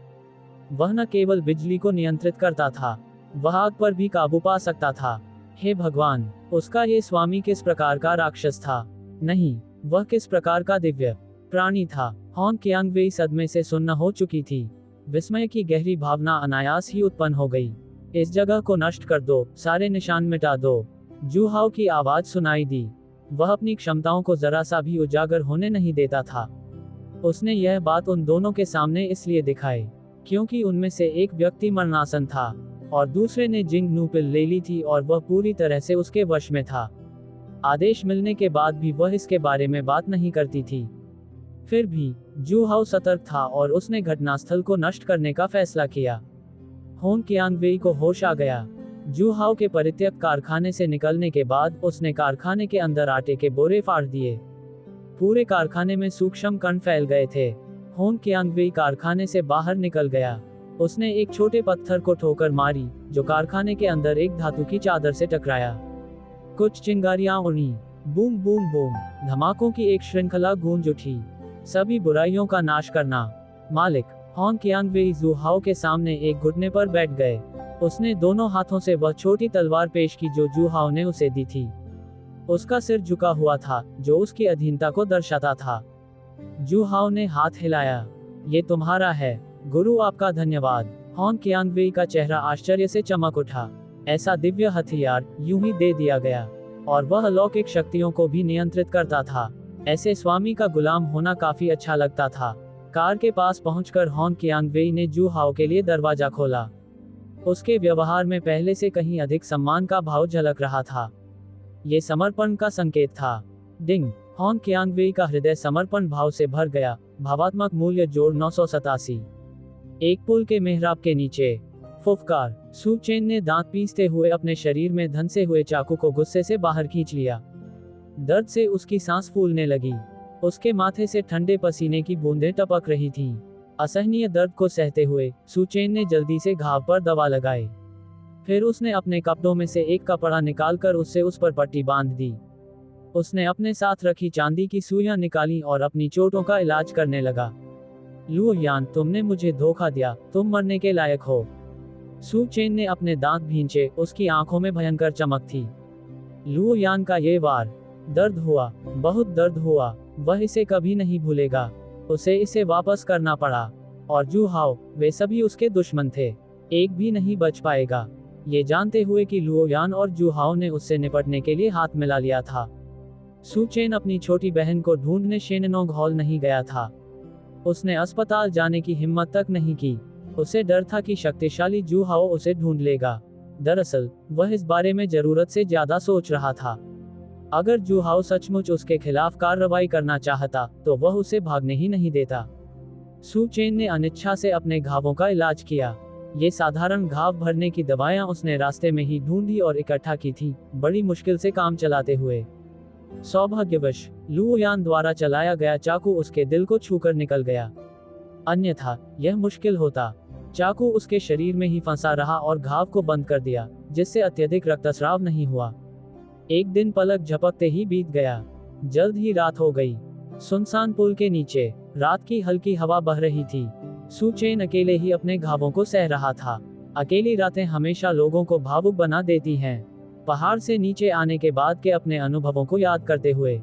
वह न केवल बिजली को नियंत्रित करता था, वह आग पर भी काबू पा सकता था। हे भगवान, उसका ये स्वामी किस प्रकार का राक्षस था? नहीं, वह किस प्रकार का दिव्य प्राणी था? होंग कियांगवेई सदमे से सुन्न हो चुकी थी। विस्मय की गहरी भावना अनायास ही उत्पन्न हो गई। इस जगह को नष्ट कर दो, सारे निशान मिटा दो। जू हाओ की आवाज सुनाई दी। वह अपनी क्षमताओं को जरा सा भी उजागर होने नहीं देता था। उसने यह बात उन दोनों के सामने इसलिए दिखाई क्योंकि उनमें से एक व्यक्ति मरणासन था और दूसरे ने जिंग नूपिल ले ली थी और वह पूरी तरह से उसके वश में था। आदेश मिलने के बाद भी वह इसके बारे में बात नहीं करती थी। फिर भी जू हाओ सतर्क था और उसने घटनास्थल को नष्ट करने का फैसला किया। होंग कियांगवेई को होश आ गया। जू हाओ के परित्यक्त कारखाने से निकलने के बाद उसने कारखाने के अंदर आटे के बोरे फाड़ दिए। पूरे कारखाने में सूक्ष्म कण फैल गए थे। होंग कियांगवेई कारखाने से बाहर निकल गया। उसने एक छोटे पत्थर को ठोकर मारी, जो कारखाने के अंदर एक धातु की चादर से टकराया। कुछ चिंगारियां उड़ी। बूम बूम बूम, धमाकों की एक श्रृंखला गूंज उठी। सभी बुराइयों का नाश करना। मालिक। होंग कियांगवेई जू हाओ के सामने एक घुटने पर बैठ गए। उसने दोनों हाथों से वह छोटी तलवार पेश की जो जू हाओ ने उसे दी थी। उसका सिर झुका हुआ था, जो उसकी अधीनता को दर्शाता था। जू हाओ ने हाथ हिलाया। ये तुम्हारा है, गुरु, आपका धन्यवाद। होंग कियांगवेई का चेहरा आश्चर्य से चमक उठा। ऐसा दिव्य हथियार यूं ही दे दिया गया, और वह अलौकिक शक्तियों को भी नियंत्रित करता था। ऐसे स्वामी का गुलाम होना काफी अच्छा लगता था। कार के पास पहुंचकर होंग कियांगवेई ने जू हाओ के लिए दरवाजा खोला। उसके व्यवहार में पहले से कहीं अधिक सम्मान का भाव झलक रहा था। ये समर्पण का संकेत था। डिंग। होंग कियांगवेई का हृदय समर्पण भाव से भर गया। भावात्मक मूल्य जोड़ 987। एक पुल के मेहराब के नीचे। फुफकार। सू चेन ने दांत पीसते हुए अपने शरीर में धंसे हुए चाकू को गुस्से से बाहर खींच लिया। दर्द से उसकी सांस फूलने लगी। उसके माथे से ठंडे पसीने की बूंदें टपक रही थीं। असहनीय दर्द को सहते हुए सू चेन ने जल्दी से घाव पर दवा लगाई। फिर उसने अपने कपड़ों में से एक कपड़ा निकालकर उससे उस पर पट्टी बांध दी। उसने अपने साथ रखी चांदी की सुइयां निकाली और अपनी चोटों का इलाज करने लगा। लुओ यान, तुमने मुझे धोखा दिया, तुम मरने के लायक हो। सू चेन ने अपने दांत भींचे, उसकी आंखों में भयंकर चमक थी। लुओ यान का ये वार। दर्द हुआ, बहुत दर्द हुआ। वह इसे कभी नहीं भूलेगा। उसे इसे वापस करना पड़ा। और जू हाओ, वे सभी उसके दुश्मन थे। एक भी नहीं बच पाएगा। ये जानते हुए कि लुओ यान और जू हाओ ने उससे निपटने के लिए हाथ मिला लिया था। सू चेन अपनी छोटी बहन को ढूंढने शेननोंग हॉल नहीं गया था। उसने अस्पताल जाने की हिम्मत तक नहीं की। उसे डर था कि शक्तिशाली जू हाओ उसे ढूंढ लेगा। दरअसल वह इस बारे में जरूरत से ज्यादा सोच रहा था। अगर जू हाओ सचमुच उसके खिलाफ कार्रवाई करना चाहता, तो वह उसे भागने ही नहीं देता। सू चेन ने अनिच्छा से अपने घावों का इलाज किया। ये साधारण घाव भरने की दवाएं उसने रास्ते में ही ढूंढी और इकट्ठा की थी, बड़ी मुश्किल से काम चलाते हुए। सौभाग्यवश लुओ यान द्वारा चलाया गया चाकू उसके दिल को छूकर निकल गया। अन्यथा यह मुश्किल होता। चाकू उसके शरीर में ही फंसा रहा और घाव को बंद कर दिया, जिससे अत्यधिक रक्तस्राव नहीं हुआ। एक दिन पलक झपकते ही बीत गया। जल्द ही रात हो गई। सुनसान पुल के नीचे रात की हल्की हवा बह रही थी। सू चेन अकेले ही अपने घावों को सह रहा था। अकेली रातें हमेशा लोगों को भावुक बना देती हैं। पहाड़ से नीचे आने के बाद के अपने अनुभवों को याद करते हुए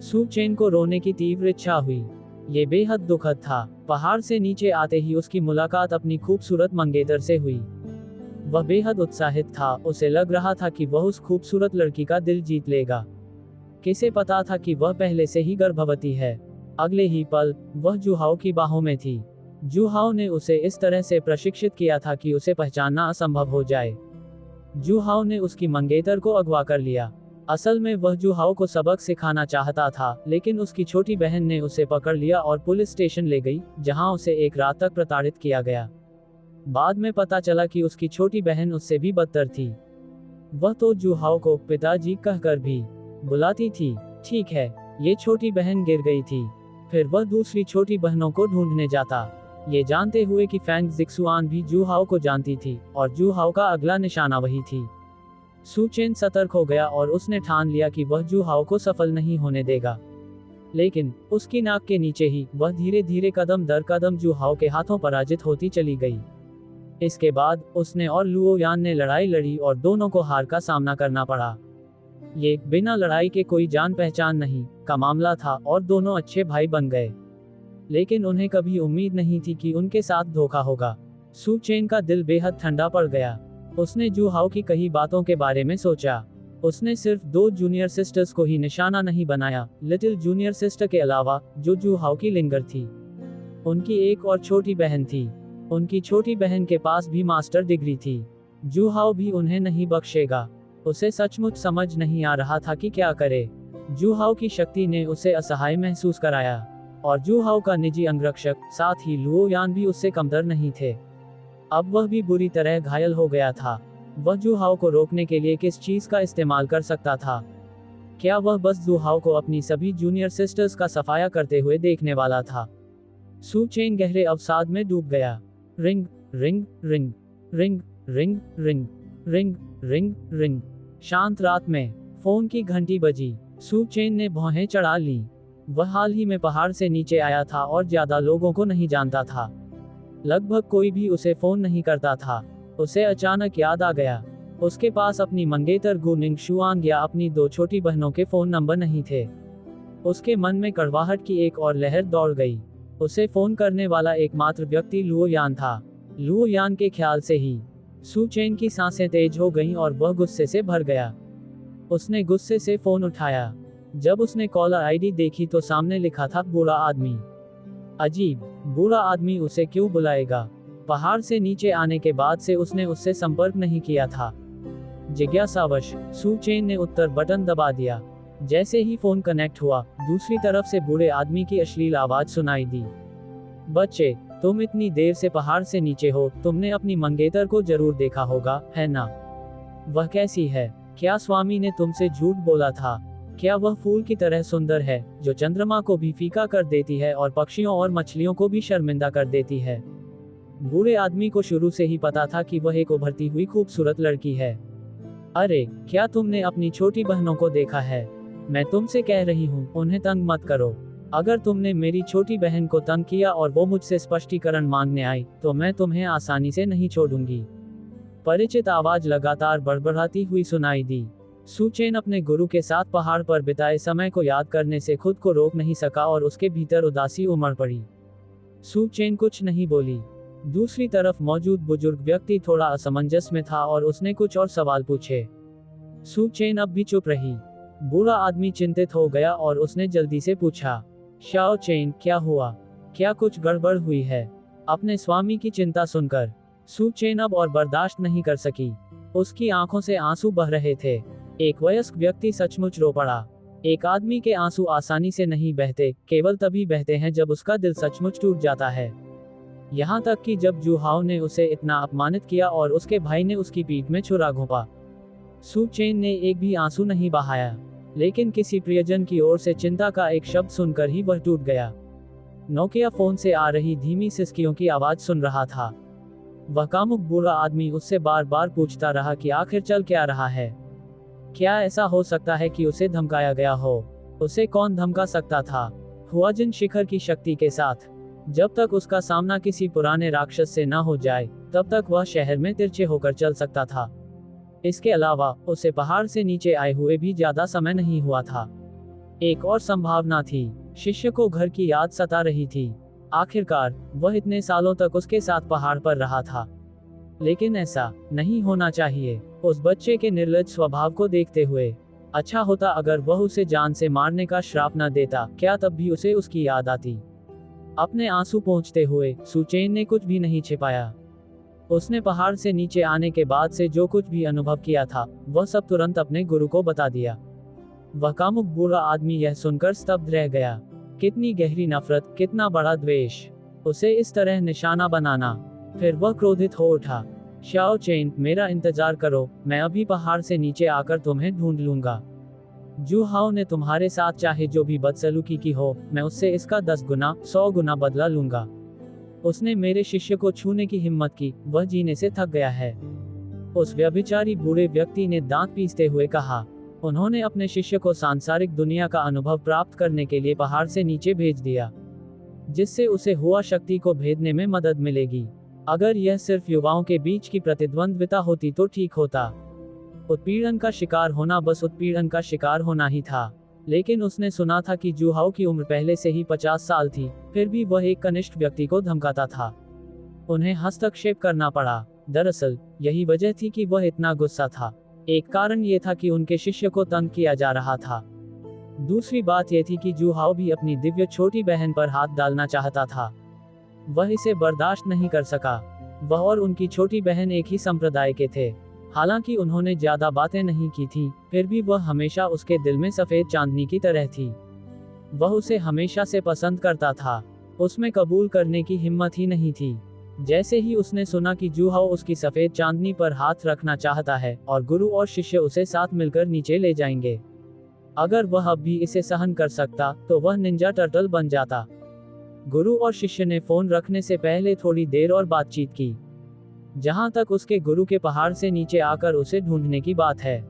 सू चेन को रोने की तीव्र इच्छा हुई। ये बेहद दुखद था। पहाड़ से नीचे आते ही उसकी मुलाकात अपनी खूबसूरत मंगेतर से हुई। वह बेहद उत्साहित था। उसे लग रहा था कि वह उस खूबसूरत लड़की का दिल जीत लेगा। किसे पता था कि वह पहले से ही गर्भवती है। अगले ही पल वह जुहाओ की बाहों में थी। जुहाओ ने उसे इस तरह से प्रशिक्षित किया था कि उसे पहचानना असंभव हो जाए। जुहाओ ने उसकी मंगेतर को अगवा कर लिया। असल में वह जुहाओ को सबक सिखाना चाहता था, लेकिन उसकी छोटी बहन ने उसे पकड़ लिया और पुलिस स्टेशन ले गई, जहां उसे एक रात तक प्रताड़ित किया गया। बाद में पता चला कि उसकी छोटी बहन उससे भी बदतर थी। वह तो जुहाओ को पिताजी कहकर भी बुलाती थी। ठीक है, ये छोटी बहन गिर गई थी। फिर वह दूसरी छोटी बहनों को ढूंढने जाता, ये जानते हुए कि फैंग जिक्सुआन भी जुहाओ को जानती थी और जुहाओ का अगला निशाना वही थी। सू चेन सतर्क हो गया और उसने ठान लिया कि वह जुहाओ को सफल नहीं होने देगा। लेकिन उसकी नाक के नीचे ही वह धीरे धीरे कदम दर कदम जुहाओ के हाथों पराजित होती चली गई। इसके बाद उसने और लुओ यान ने लड़ाई लड़ी और दोनों को हार का सामना करना पड़ा। ये बिना लड़ाई के कोई जान पहचान नहीं का मामला था और दोनों अच्छे भाई बन गए। लेकिन उन्हें कभी उम्मीद नहीं थी कि उनके साथ धोखा होगा। सू चेन का दिल बेहद ठंडा पड़ गया। उसने जुहाओ की कही बातों के बारे में सोचा। उसने सिर्फ 2 जूनियर सिस्टर्स को ही निशाना नहीं बनाया, लिटिल जूनियर सिस्टर के अलावा, जो जुहाओ की लिंगर थी। उनकी एक और छोटी बहन थी। उनकी छोटी बहन के पास भी मास्टर डिग्री थी। जुहाओ भी उन्हें नहीं बख्शेगा। उसे सचमुच समझ नहीं आ रहा था कि क्या करे। जुहाओ की शक्ति ने उसे असहाय महसूस कराया और जुहाओ का निजी अंगरक्षक, साथ ही लुओ यान भी उससे कमतर नहीं थे। अब वह भी बुरी तरह घायल हो गया था। वह जुहाओ को रोकने के लिए किस चीज का इस्तेमाल कर सकता था? क्या वह बस जुहाओ को अपनी सभी जूनियर सिस्टर्स का सफाया करते हुए देखने वाला था? सू चेन गहरे अवसाद में डूब गया। Ring ring ring ring ring ring ring ring ring. शांत रात में फोन की घंटी बजी। सू चेन ने भौहें चढ़ा ली। वह हाल ही में पहाड़ से नीचे आया था और ज्यादा लोगों को नहीं जानता था। लगभग कोई भी उसे फोन नहीं करता था। उसे अचानक याद आ गया, उसके पास अपनी मंगेतर गु निंगशुआंग या अपनी 2 छोटी बहनों के फोन नंबर नहीं थे। उसके मन में कड़वाहट की एक और लहर दौड़ गई। उसे फोन करने वाला एकमात्र व्यक्ति लुओ यान था। लुओ यान के ख्याल से ही सू चेन की सांसें तेज हो गईं और वह गुस्से से भर गया। उसने गुस्से से फोन उठाया। जब उसने कॉलर आईडी देखी तो सामने लिखा था बूढ़ा आदमी। अजीब, बूढ़ा आदमी उसे क्यों बुलाएगा? पहाड़ से नीचे आने के बाद से उसने उससे संपर्क नहीं किया था। जिज्ञासावश सू चेन ने उत्तर बटन दबा दिया। जैसे ही फोन कनेक्ट हुआ, दूसरी तरफ से बूढ़े आदमी की अश्लील आवाज सुनाई दी। बच्चे, तुम इतनी देर से पहाड़ से नीचे हो, तुमने अपनी मंगेतर को जरूर देखा होगा, है ना? वह कैसी है? क्या स्वामी ने तुमसे झूठ बोला था? क्या वह फूल की तरह सुंदर है, जो चंद्रमा को भी फीका कर देती है और पक्षियों और मछलियों को भी शर्मिंदा कर देती है? बूढ़े आदमी को शुरू से ही पता था कि वह एक उभरती हुई खूबसूरत लड़की है। अरे, क्या तुमने अपनी छोटी बहनों को देखा है? मैं तुमसे कह रही हूँ, उन्हें तंग मत करो। अगर तुमने मेरी छोटी बहन को तंग किया और वो मुझसे स्पष्टीकरण मांगने आई, तो मैं तुम्हें आसानी से नहीं छोड़ूंगी। परिचित आवाज लगातार बड़बड़ाती हुई सुनाई दी। सू चेन अपने गुरु के साथ पहाड़ पर बिताए समय को याद करने से खुद को रोक नहीं सका और उसके भीतर उदासी उमड़ पड़ी। सू चेन कुछ नहीं बोली। दूसरी तरफ मौजूद बुजुर्ग व्यक्ति थोड़ा असमंजस में था और उसने कुछ और सवाल पूछे। सू चेन अब भी चुप रही। बूढ़ा आदमी चिंतित हो गया और उसने जल्दी से पूछा, शाओ चेन, क्या हुआ? क्या कुछ गड़बड़ हुई है? अपने स्वामी की चिंता सुनकर सू चेन अब और बर्दाश्त नहीं कर सकी। उसकी आंखों से आंसू बह रहे थे। एक वयस्क व्यक्ति सचमुच रो पड़ा। एक आदमी के आंसू आसानी से नहीं बहते, केवल तभी बहते हैं जब उसका दिल सचमुच टूट जाता है। यहाँ तक कि जब जुहाओ ने उसे इतना अपमानित किया और उसके भाई ने उसकी पीठ में छुरा घोंपा, सू चेन ने एक भी आंसू नहीं बहाया। लेकिन किसी प्रियजन की ओर से चिंता का एक शब्द सुनकर ही वह टूट गया। नोकिया फोन से आ रही धीमी सिसकियों की आवाज सुन रहा था। वह कामुक बूढ़ा आदमी उससे बार बार पूछता रहा कि आखिर चल क्या रहा है। क्या ऐसा हो सकता है कि उसे धमकाया गया हो? उसे कौन धमका सकता था? हुआजिन शिखर की शक्ति के साथ। जब तक उसका सामना किसी पुराने राक्षस से न हो जाए, तब तक वह शहर में तिरछे होकर चल सकता था। इसके अलावा उसे पहाड़ से नीचे आए हुए भी ज्यादा समय नहीं हुआ था। एक और संभावना थी, शिष्य को घर की याद सता रही थी। आखिरकार वह इतने सालों तक उसके साथ पहाड़ पर रहा था। लेकिन ऐसा नहीं होना चाहिए। उस बच्चे के निर्लज्ज स्वभाव को देखते हुए अच्छा होता अगर वह उसे जान से मारने का श्राप न देता। क्या तब भी उसे उसकी याद आती? अपने आंसू पोंछते हुए सुचेन ने कुछ भी नहीं छिपाया। उसने पहाड़ से नीचे आने के बाद से जो कुछ भी अनुभव किया था, वह सब तुरंत अपने गुरु को बता दिया। वह कामुक बूढ़ा आदमी यह सुनकर स्तब्ध रह गया। कितनी गहरी नफरत, कितना बड़ा द्वेष, उसे इस तरह निशाना बनाना। फिर वह क्रोधित हो उठा। शाओ चेन, मेरा इंतजार करो, मैं अभी पहाड़ से नीचे आकर तुम्हें ढूंढ लूंगा। जू हाओ ने तुम्हारे साथ चाहे जो भी बदसलूकी की हो, मैं उससे इसका 10 गुना 100 गुना बदला लूंगा। उसने मेरे शिष्य को छूने की हिम्मत की, वह जीने से थक गया है। उस व्यभिचारी बूढ़े व्यक्ति ने दांत पीसते हुए कहा। उन्होंने अपने शिष्य को सांसारिक दुनिया का अनुभव प्राप्त करने के लिए पहाड़ से नीचे भेज दिया, जिससे उसे हुआ शक्ति को भेदने में मदद मिलेगी। अगर यह सिर्फ युवाओं के बीच की प्रतिद्वंद्विता होती तो ठीक होता। उत्पीड़न का शिकार होना बस उत्पीड़न का शिकार होना ही था। लेकिन उसने सुना था कि जूहाओ की उम्र पहले से ही 50 साल थी, फिर भी वह एक कनिष्ठ व्यक्ति को धमकाता था। उन्हें हस्तक्षेप करना पड़ा। दरअसल यही वजह थी कि वह इतना गुस्सा था। एक कारण ये था कि उनके शिष्य को तंग किया जा रहा था। दूसरी बात यह थी कि जूहाओ भी अपनी दिव्य छोटी बहन पर हाथ डालना चाहता था। वह इसे बर्दाश्त नहीं कर सका। वह और उनकी छोटी बहन एक ही संप्रदाय के थे। हालांकि उन्होंने ज्यादा बातें नहीं की थी, फिर भी वह हमेशा उसके दिल में सफेद चांदनी की तरह थी। वह उसे हमेशा से पसंद करता था। उसमें कबूल करने की हिम्मत ही नहीं थी। जैसे ही उसने सुना कि जूहाओ उसकी सफेद चांदनी पर हाथ रखना चाहता है और गुरु और शिष्य उसे साथ मिलकर नीचे ले जाएंगे, अगर वह अब भी इसे सहन कर सकता तो वह निंजा टर्टल बन जाता। गुरु और शिष्य ने फोन रखने से पहले थोड़ी देर और बातचीत की। जहां तक उसके गुरु के पहाड़ से नीचे आकर उसे ढूंढने की बात है,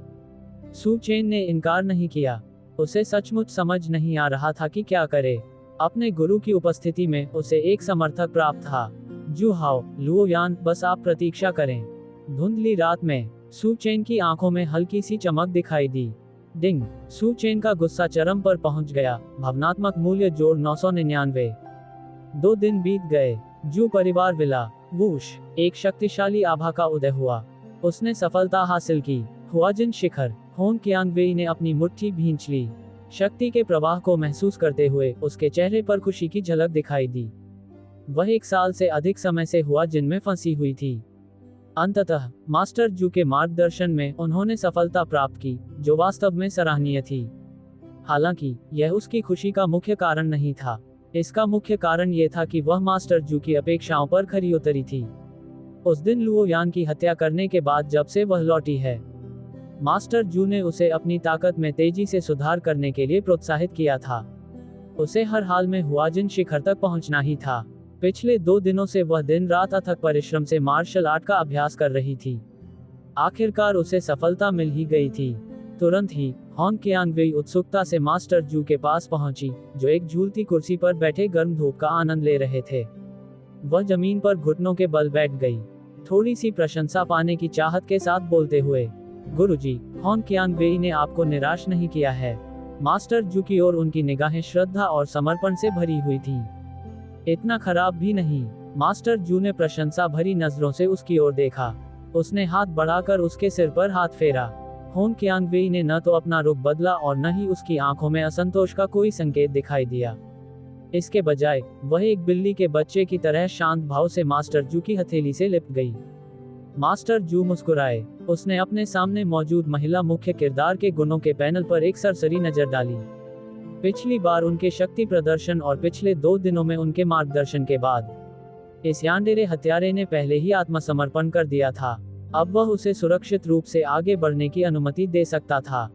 सू चेन ने इनकार नहीं किया। उसे सचमुच समझ नहीं आ रहा था कि क्या करे। अपने गुरु की उपस्थिति में उसे एक समर्थक प्राप्त था। जूहाओ, लुओयान, बस आप प्रतीक्षा करें। धुंधली रात में सू चेन की आंखों में हल्की सी चमक दिखाई दी। डिंग। सू चेन का गुस्सा चरम पर पहुंच गया। भावनात्मक मूल्य जोड़ 999। 2 दिन बीत गए। जू परिवार विला। वूश। एक शक्तिशाली आभा का उदय हुआ। उसने सफलता हासिल की। हुआजिन शिखर। होन कियांगवेई ने अपनी मुट्ठी भींच ली। शक्ति के प्रवाह को महसूस करते हुए उसके चेहरे पर खुशी की झलक दिखाई दी। वह 1 साल से अधिक समय से हुआजिन में फंसी हुई थी। अंततः मास्टर जू के मार्गदर्शन में उन्होंने सफलता प्राप्त की, जो वास्तव में सराहनीय थी। हालांकि यह उसकी खुशी का मुख्य कारण नहीं था। इसका मुख्य कारण यह था कि वह मास्टर जू की अपेक्षाओं पर खरी उतरी थी। उस दिन लुओयान की हत्या करने के बाद जब से वह लौटी है, मास्टर जू ने उसे अपनी ताकत में तेजी से सुधार करने के लिए प्रोत्साहित किया था। उसे हर हाल में हुआजिन शिखर तक पहुंचना ही था। पिछले 2 दिनों से वह दिन रात अथक परिश्रम से मार्शल आर्ट का अभ्यास कर रही थी। आखिरकार उसे सफलता मिल ही गई थी। तुरंत ही होन कियांगवेई उत्सुकता से मास्टर जू के पास पहुंची, जो एक झूलती कुर्सी पर बैठे गर्म धूप का आनंद ले रहे थे। वह जमीन पर घुटनों के बल बैठ गई, थोड़ी सी प्रशंसा पाने की चाहत के साथ बोलते हुए, गुरुजी, होन कियांगवेई ने आपको निराश नहीं किया है। मास्टर जू की ओर उनकी निगाहें श्रद्धा और समर्पण से भरी हुई थी। इतना खराब भी नहीं। मास्टर जू ने प्रशंसा भरी नजरों से उसकी ओर देखा। उसने हाथ बढ़ाकर उसके सिर पर हाथ फेरा। होन कियांगवेई ने न तो अपना रुख बदला और न ही उसकी आंखों में असंतोष का कोई संकेत दिखाई दिया। इसके बजाय वह एक बिल्ली के बच्चे की तरह शांत भाव से मास्टर जू की हथेली से लिपट गई। मास्टर जू मुस्कुराए। उसने अपने सामने मौजूद महिला मुख्य किरदार के गुणों के पैनल पर एक सरसरी नजर डाली। पिछली बार उनके शक्ति प्रदर्शन और पिछले 2 दिनों में उनके मार्गदर्शन के बाद इस यानडेरे हत्यारे ने पहले ही आत्मसमर्पण कर दिया था। अब वह उसे सुरक्षित रूप से आगे बढ़ने की अनुमति दे सकता था।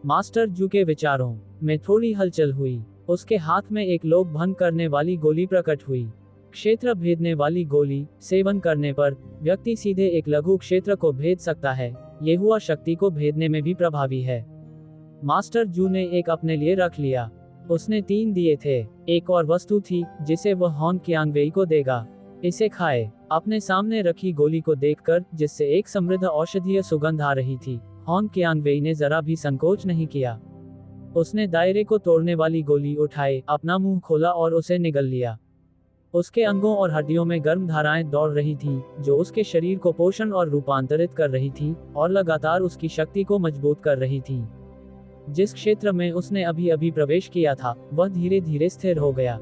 मास्टर जू के विचारों में थोड़ी हलचल हुई। उसके हाथ में एक लोक भंग करने वाली गोली प्रकट हुई। क्षेत्र भेदने वाली गोली सेवन करने पर व्यक्ति सीधे एक लघु क्षेत्र को भेद सकता है। ये हुआ शक्ति को भेदने में भी प्रभावी है। मास्टर जू ने एक अपने लिए रख लिया। उसने 3 दिए थे। एक और वस्तु थी जिसे वह हॉन कियांगवेई को देगा। इसे खाए। अपने सामने रखी गोली को देखकर, जिससे एक समृद्ध औषधीय सुगंध आ रही थी, हॉन कियांगवेई ने जरा भी संकोच नहीं किया। उसने दायरे को तोड़ने वाली गोली उठाई, अपना मुंह खोला और उसे निगल लिया। उसके अंगों और हड्डियों में गर्म धाराएं दौड़ रही थीं, जो उसके शरीर को पोषण और रूपांतरित कर रही थी और लगातार उसकी शक्ति को मजबूत कर रही थी। जिस क्षेत्र में उसने अभी अभी प्रवेश किया था, वह धीरे धीरे स्थिर हो गया।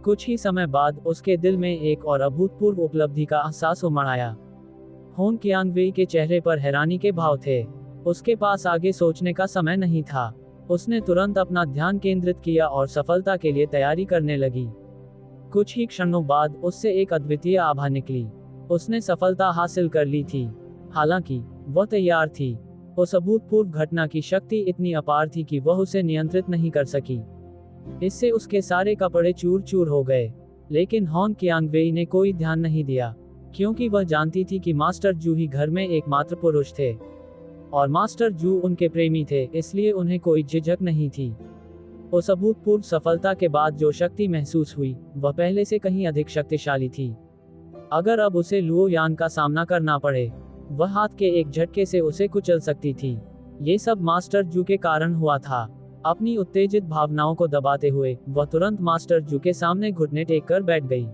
कुछ ही समय बाद उसके दिल में एक और अभूतपूर्व उपलब्धि का एहसास उमड़ आया। हॉन कियांगवेई के चेहरे पर हैरानी के भाव थे। उसके पास आगे सोचने का समय नहीं था। उसने तुरंत अपना ध्यान केंद्रित किया और सफलता के लिए तैयारी करने लगी। कुछ ही क्षणों बाद उससे एक अद्वितीय आभा निकली। उसने सफलता हासिल कर ली थी। हालांकि वह तैयार थी। उस अभूतपूर्व घटना की शक्ति इतनी अपार थी कि वह उसे नियंत्रित नहीं कर सकी। इससे उसके सारे कपड़े चूर चूर हो गए। लेकिन हॉन कियांगवेई ने कोई ध्यान नहीं दिया, क्योंकि वह जानती थी कि मास्टर जू ही घर में एकमात्र पुरुष थे और मास्टर जू उनके प्रेमी थे, इसलिए उन्हें कोई झिझक नहीं थी। उस अभूतपूर्व सफलता के बाद जो शक्ति महसूस हुई, वह पहले से कहीं अधिक शक्तिशाली थी। अगर अब उसे लुओ यान का सामना करना पड़े, वह हाथ के एक झटके से उसे कुचल सकती थी। ये सब मास्टर जू के कारण हुआ था। अपनी उत्तेजित भावनाओं को दबाते हुए वह तुरंत मास्टर जू के सामने घुटने टेक कर बैठ गई।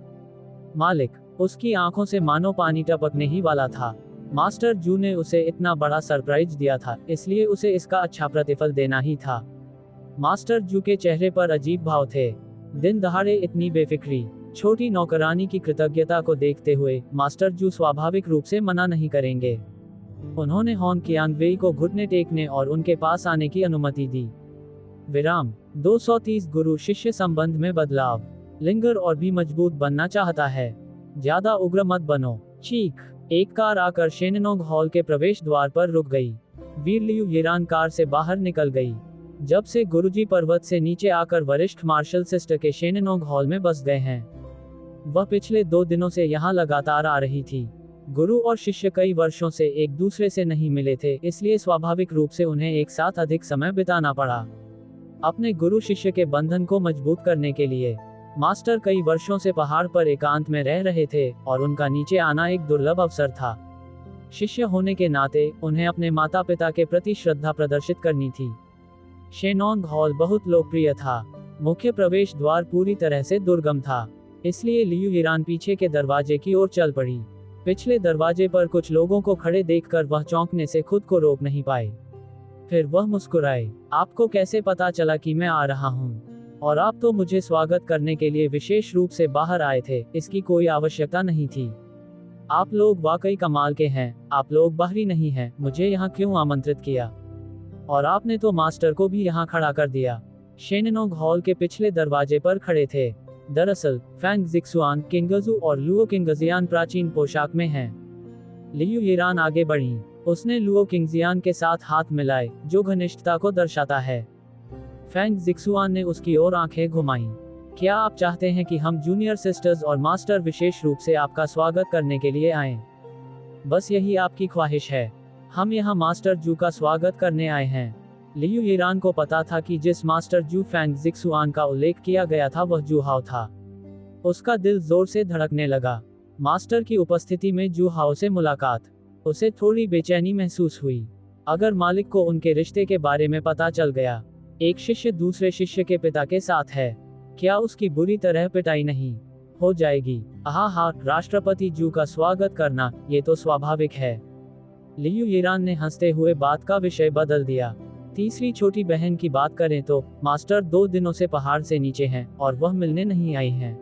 मालिक, उसकी आंखों से मानो पानी टपकने ही वाला था। मास्टर जू ने उसे इतना बड़ा सरप्राइज दिया था, इसलिए उसे इसका अच्छा प्रतिफल देना ही था। मास्टर जू के चेहरे पर अजीब भाव थे। दिन दहाड़े इतनी बेफिक्री, छोटी नौकरानी की कृतज्ञता को देखते हुए मास्टर जू स्वाभाविक रूप से मना नहीं करेंगे। उन्होंने हॉन कियांगवेई को घुटने टेकने और उनके पास आने की अनुमति दी। विराम 230 गुरु शिष्य संबंध में बदलाव। लिंगर और भी मजबूत बनना चाहता है। ज्यादा उग्र मत बनो। चीख। एक कार आकर शेननोंग हॉल के प्रवेश द्वार पर रुक गई। वीर लियू येरान कार से बाहर निकल गई। जब से गुरुजी पर्वत से नीचे आकर वरिष्ठ मार्शल सिस्टर के शेननोंग हॉल में बस गए हैं, वह पिछले 2 दिनों से यहाँ लगातार आ रही थी। गुरु और शिष्य कई वर्षों से एक दूसरे से नहीं मिले थे, इसलिए स्वाभाविक रूप से उन्हें एक साथ अधिक समय बिताना पड़ा। अपने गुरु शिष्य के बंधन को मजबूत करने के लिए मास्टर कई वर्षों से पहाड़ पर एकांत में रह रहे थे और उनका नीचे आना एक दुर्लभ अवसर था। शिष्य होने के नाते उन्हें अपने माता पिता के प्रति श्रद्धा प्रदर्शित करनी थी। शेनोंग हॉल बहुत लोकप्रिय था। मुख्य प्रवेश द्वार पूरी तरह से दुर्गम था, इसलिए लियू येरान पीछे के दरवाजे की ओर चल पड़ी। पिछले दरवाजे पर कुछ लोगों को खड़े देखकर वह चौंकने से खुद को रोक नहीं पाई। फिर वह मुस्कुराए। आपको कैसे पता चला कि मैं आ रहा हूँ? और आप तो मुझे स्वागत करने के लिए विशेष रूप से बाहर आए थे, इसकी कोई आवश्यकता नहीं थी। आप लोग वाकई कमाल के हैं। आप लोग बाहरी नहीं हैं, मुझे यहाँ क्यों आमंत्रित किया? और आपने तो मास्टर को भी यहाँ खड़ा कर दिया। शेननोंग हॉल के पिछले दरवाजे पर खड़े थे। दरअसल फैंग जिक्सुआन, किंगजू और लुओ किंगजियान प्राचीन पोशाक में हैं। लियू येरान आगे बढ़ी। उसने लुओ किंगजियान के साथ हाथ मिलाए, जो घनिष्ठता को दर्शाता है। फैंग जिक्सुआन ने उसकी ओर आंखें घुमाईं। क्या आप चाहते हैं कि हम जूनियर सिस्टर्स और मास्टर विशेष रूप से आपका स्वागत करने के लिए आएं? बस यही आपकी ख्वाहिश है। हम यहाँ मास्टर जू का स्वागत करने आए हैं। लियू येरान को पता था कि जिस मास्टर जू फैंग जिक्सुआन का उल्लेख किया गया था वह जू हाओ था। उसका दिल जोर से धड़कने लगा। मास्टर की उपस्थिति में जू हाओ से मुलाकात उसे थोड़ी बेचैनी महसूस हुई। अगर मालिक को उनके रिश्ते के बारे में पता चल गया, एक शिष्य दूसरे शिष्य के पिता के साथ है, क्या उसकी बुरी तरह पिटाई नहीं हो जाएगी? हाँ, राष्ट्रपति जू का स्वागत करना, ये तो स्वाभाविक है। लियू येरान ने हंसते हुए बात का विषय बदल दिया। तीसरी छोटी बहन की बात करें तो मास्टर 2 दिनों से पहाड़ से नीचे हैं और वह मिलने नहीं आई हैं।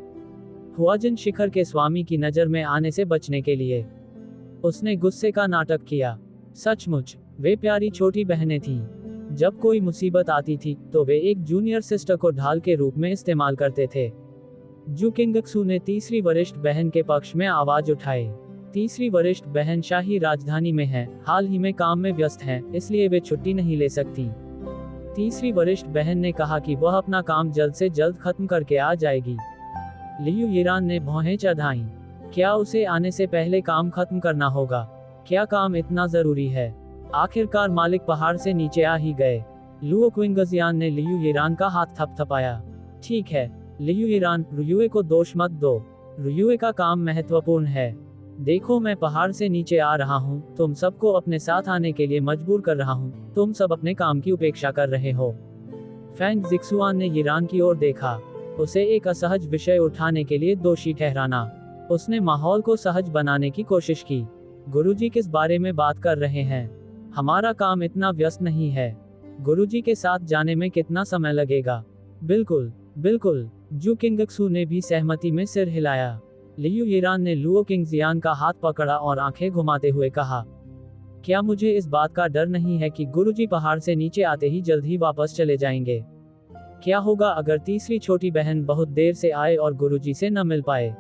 हुआजिन शिखर के स्वामी की नजर में आने से बचने के लिए उसने गुस्से का नाटक किया। सचमुच वे प्यारी छोटी बहनें थीं। जब कोई मुसीबत आती थी तो वे एक जूनियर सिस्टर को ढाल के रूप में इस्तेमाल करते थे। जू किंगक्सू ने तीसरी वरिष्ठ बहन के पक्ष में आवाज उठाई। तीसरी वरिष्ठ बहन शाही राजधानी में है, हाल ही में काम में व्यस्त हैं, इसलिए वे छुट्टी नहीं ले सकती। तीसरी वरिष्ठ बहन ने कहा कि वह अपना काम जल्द से जल्द खत्म करके आ जाएगी। लियू यिरान ने भौहें चढ़ाईं। क्या उसे आने से पहले काम खत्म करना होगा? क्या काम इतना जरूरी है? आखिरकार मालिक पहाड़ से नीचे आ ही गए। लुओ क्विंगजियान ने लियू यिरान का हाथ थपथपाया। ठीक है लियू यिरान, रुयुए को दोष मत दो। रुयुए का काम महत्वपूर्ण है। देखो मैं पहाड़ से नीचे आ रहा हूँ, तुम सबको अपने साथ आने के लिए मजबूर कर रहा हूँ, तुम सब अपने काम की उपेक्षा कर रहे हो। फैंग जिक्सुआन ने यिरान की ओर देखा। उसे एक असहज विषय उठाने के लिए दोषी ठहराना। उसने माहौल को सहज बनाने की कोशिश की। गुरुजी किस बारे में बात कर रहे हैं? हमारा काम इतना व्यस्त नहीं है। गुरुजी के साथ जाने में कितना समय लगेगा? बिल्कुल बिल्कुल, जू किंगक्सू ने भी सहमति में सिर हिलाया। लियू यिरान ने लुओ किंगजियान का हाथ पकड़ा और आंखें घुमाते हुए कहा, क्या मुझे इस बात का डर नहीं है कि गुरुजी पहाड़ से नीचे आते ही जल्द ही वापस चले जाएंगे? क्या होगा अगर तीसरी छोटी बहन बहुत देर से आए और गुरुजी से न मिल पाए?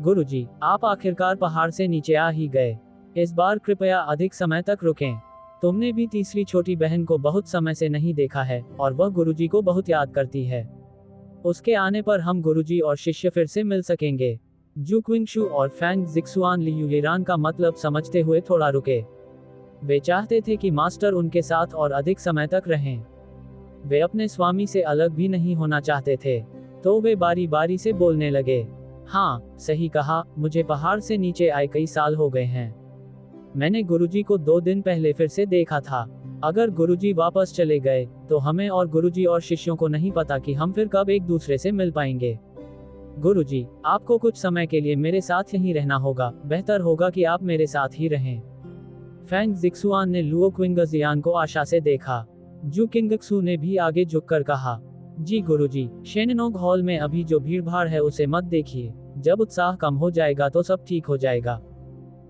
गुरुजी, आप आखिरकार पहाड़ से नीचे आ ही गए। इस बार कृपया अधिक समय तक रुकें। तुमने भी तीसरी छोटी बहन को बहुत समय से नहीं देखा है और वह गुरुजी को बहुत याद करती है। उसके आने पर हम गुरुजी और शिष्य फिर से मिल सकेंगे। जू क्विंगशु और फैंग जिक्सुआन लियू यिरान का मतलब समझते हुए थोड़ा रुके। वे चाहते थे कि मास्टर उनके साथ और अधिक समय तक रहें। वे अपने स्वामी से अलग भी नहीं होना चाहते थे। तो वे बारी बारी से बोलने लगे। हाँ, सही कहा, मुझे पहाड़ से नीचे आए कई साल हो गए हैं। मैंने गुरुजी को 2 दिन पहले फिर से देखा था। अगर गुरुजी वापस चले गए तो हमें और गुरुजी और शिष्यों को नहीं पता कि हम फिर कब एक दूसरे से मिल पाएंगे। गुरुजी, आपको कुछ समय के लिए मेरे साथ यहीं रहना होगा। बेहतर होगा कि आप मेरे साथ ही रहें। फैंग जिक्सुआन ने लुओ क्विंगजियान को आशा से देखा। जू किंगक्सू ने भी आगे झुककर कहा, जी गुरुजी, शेननोग हॉल में अभी जो भीड़ भाड़ है उसे मत देखिए। जब उत्साह कम हो जाएगा तो सब ठीक हो जाएगा।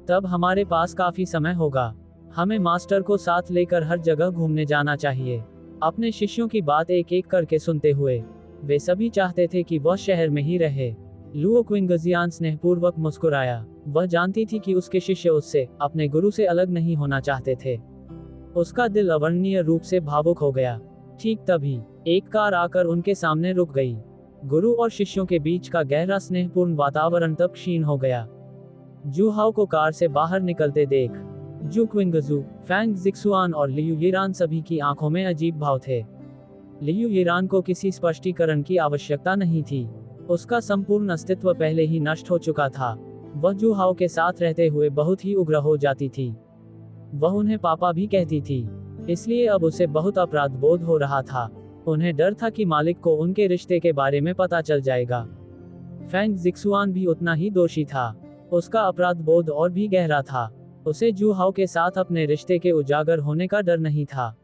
तब हमारे पास काफी समय होगा। हमें मास्टर को साथ लेकर हर जगह घूमने जाना चाहिए। अपने शिष्यों की बात एक एक करके सुनते हुए वे सभी चाहते थे कि वह शहर में ही रहे। लुओ क्विंगजियान स्नेहपूर्वक मुस्कुराया। वह जानती थी कि उसके शिष्य उससे, अपने गुरु से अलग नहीं होना चाहते थे। उसका दिल अवर्णनीय रूप से भावुक हो गया। ठीक तभी एक कार आकर उनके सामने रुक गई। गुरु और शिष्यों के बीच का गहरा स्नेहपूर्ण वातावरण तब क्षीण हो गया। जू हाओ को कार से बाहर निकलते देख जू क्विंगजू, फैंग जिक्सुआन और लियू यिरान सभी की आंखों में अजीब भाव थे। लियू यिरान को किसी स्पष्टीकरण की आवश्यकता नहीं थी। उसका संपूर्ण अस्तित्व पहले ही नष्ट हो चुका था। वह जू हाओ के साथ रहते हुए बहुत ही उग्र हो जाती थी। वह उन्हें पापा भी कहती थी, इसलिए अब उसे बहुत अपराध बोध हो रहा था। उन्हें डर था कि मालिक को उनके रिश्ते के बारे में पता चल जाएगा। फैंग जिक्सुआन भी उतना ही दोषी था। उसका अपराध बोध और भी गहरा था। उसे जू हाओ के साथ अपने रिश्ते के उजागर होने का डर नहीं था।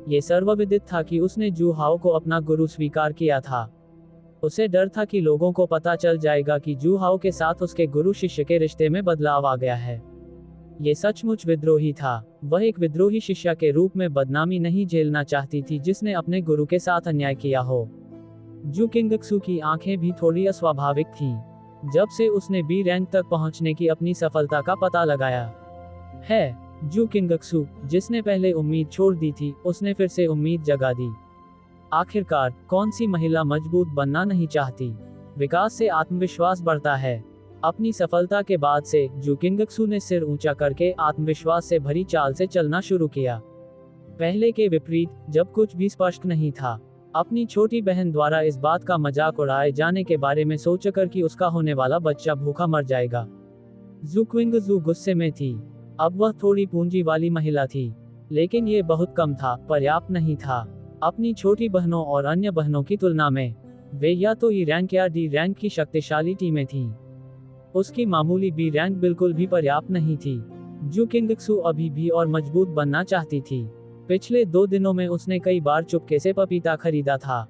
ये सर्वविदित था कि उसने जू हाओ को अपना गुरु स्वीकार किया था। उसे डर था कि लोगों को पता चल जाएगा कि जू हाओ के साथ उसके गुरु शिष्य के रिश्ते में बदलाव आ गया है। ये सचमुच विद्रोही था। वह एक विद्रोही शिष्या के रूप में बदनामी नहीं झेलना चाहती थी जिसने अपने गुरु के साथ अन्याय किया हो। जू किंगक्सू की आंखें भी थोड़ी अस्वाभाविक थीं। जब से उसने बी रैंक तक पहुंचने की अपनी सफलता का पता लगाया है, जू किंगक्सू, जिसने पहले उम्मीद छोड़ दी थी, उसने फिर से उम्मीद जगा दी। आखिरकार कौन सी महिला मजबूत बनना नहीं चाहती? विकास से आत्मविश्वास बढ़ता है। अपनी सफलता के बाद से जू किंगक्सू ने सिर ऊंचा करके आत्मविश्वास से भरी चाल से चलना शुरू किया। पहले के विपरीत, जब कुछ भी स्पष्ट नहीं था। अपनी छोटी बहन द्वारा इस बात का मजाक उड़ाए जाने के बारे में सोचकर कि उसका होने वाला बच्चा भूखा मर जाएगा, जू क्विंगजू गुस्से में थी। अब वह थोड़ी पूंजी वाली महिला थी, लेकिन ये बहुत कम था, पर्याप्त नहीं था। अपनी छोटी बहनों और अन्य बहनों की तुलना में वे या तो ई रैंक या डी रैंक की शक्तिशाली टीमें थीं। उसकी मामूली बी रैंक बिल्कुल भी पर्याप्त नहीं थी। जू किंगक्सू अभी भी और मजबूत बनना चाहती थी। पिछले 2 दिनों में उसने कई बार चुपके से पपीता खरीदा था।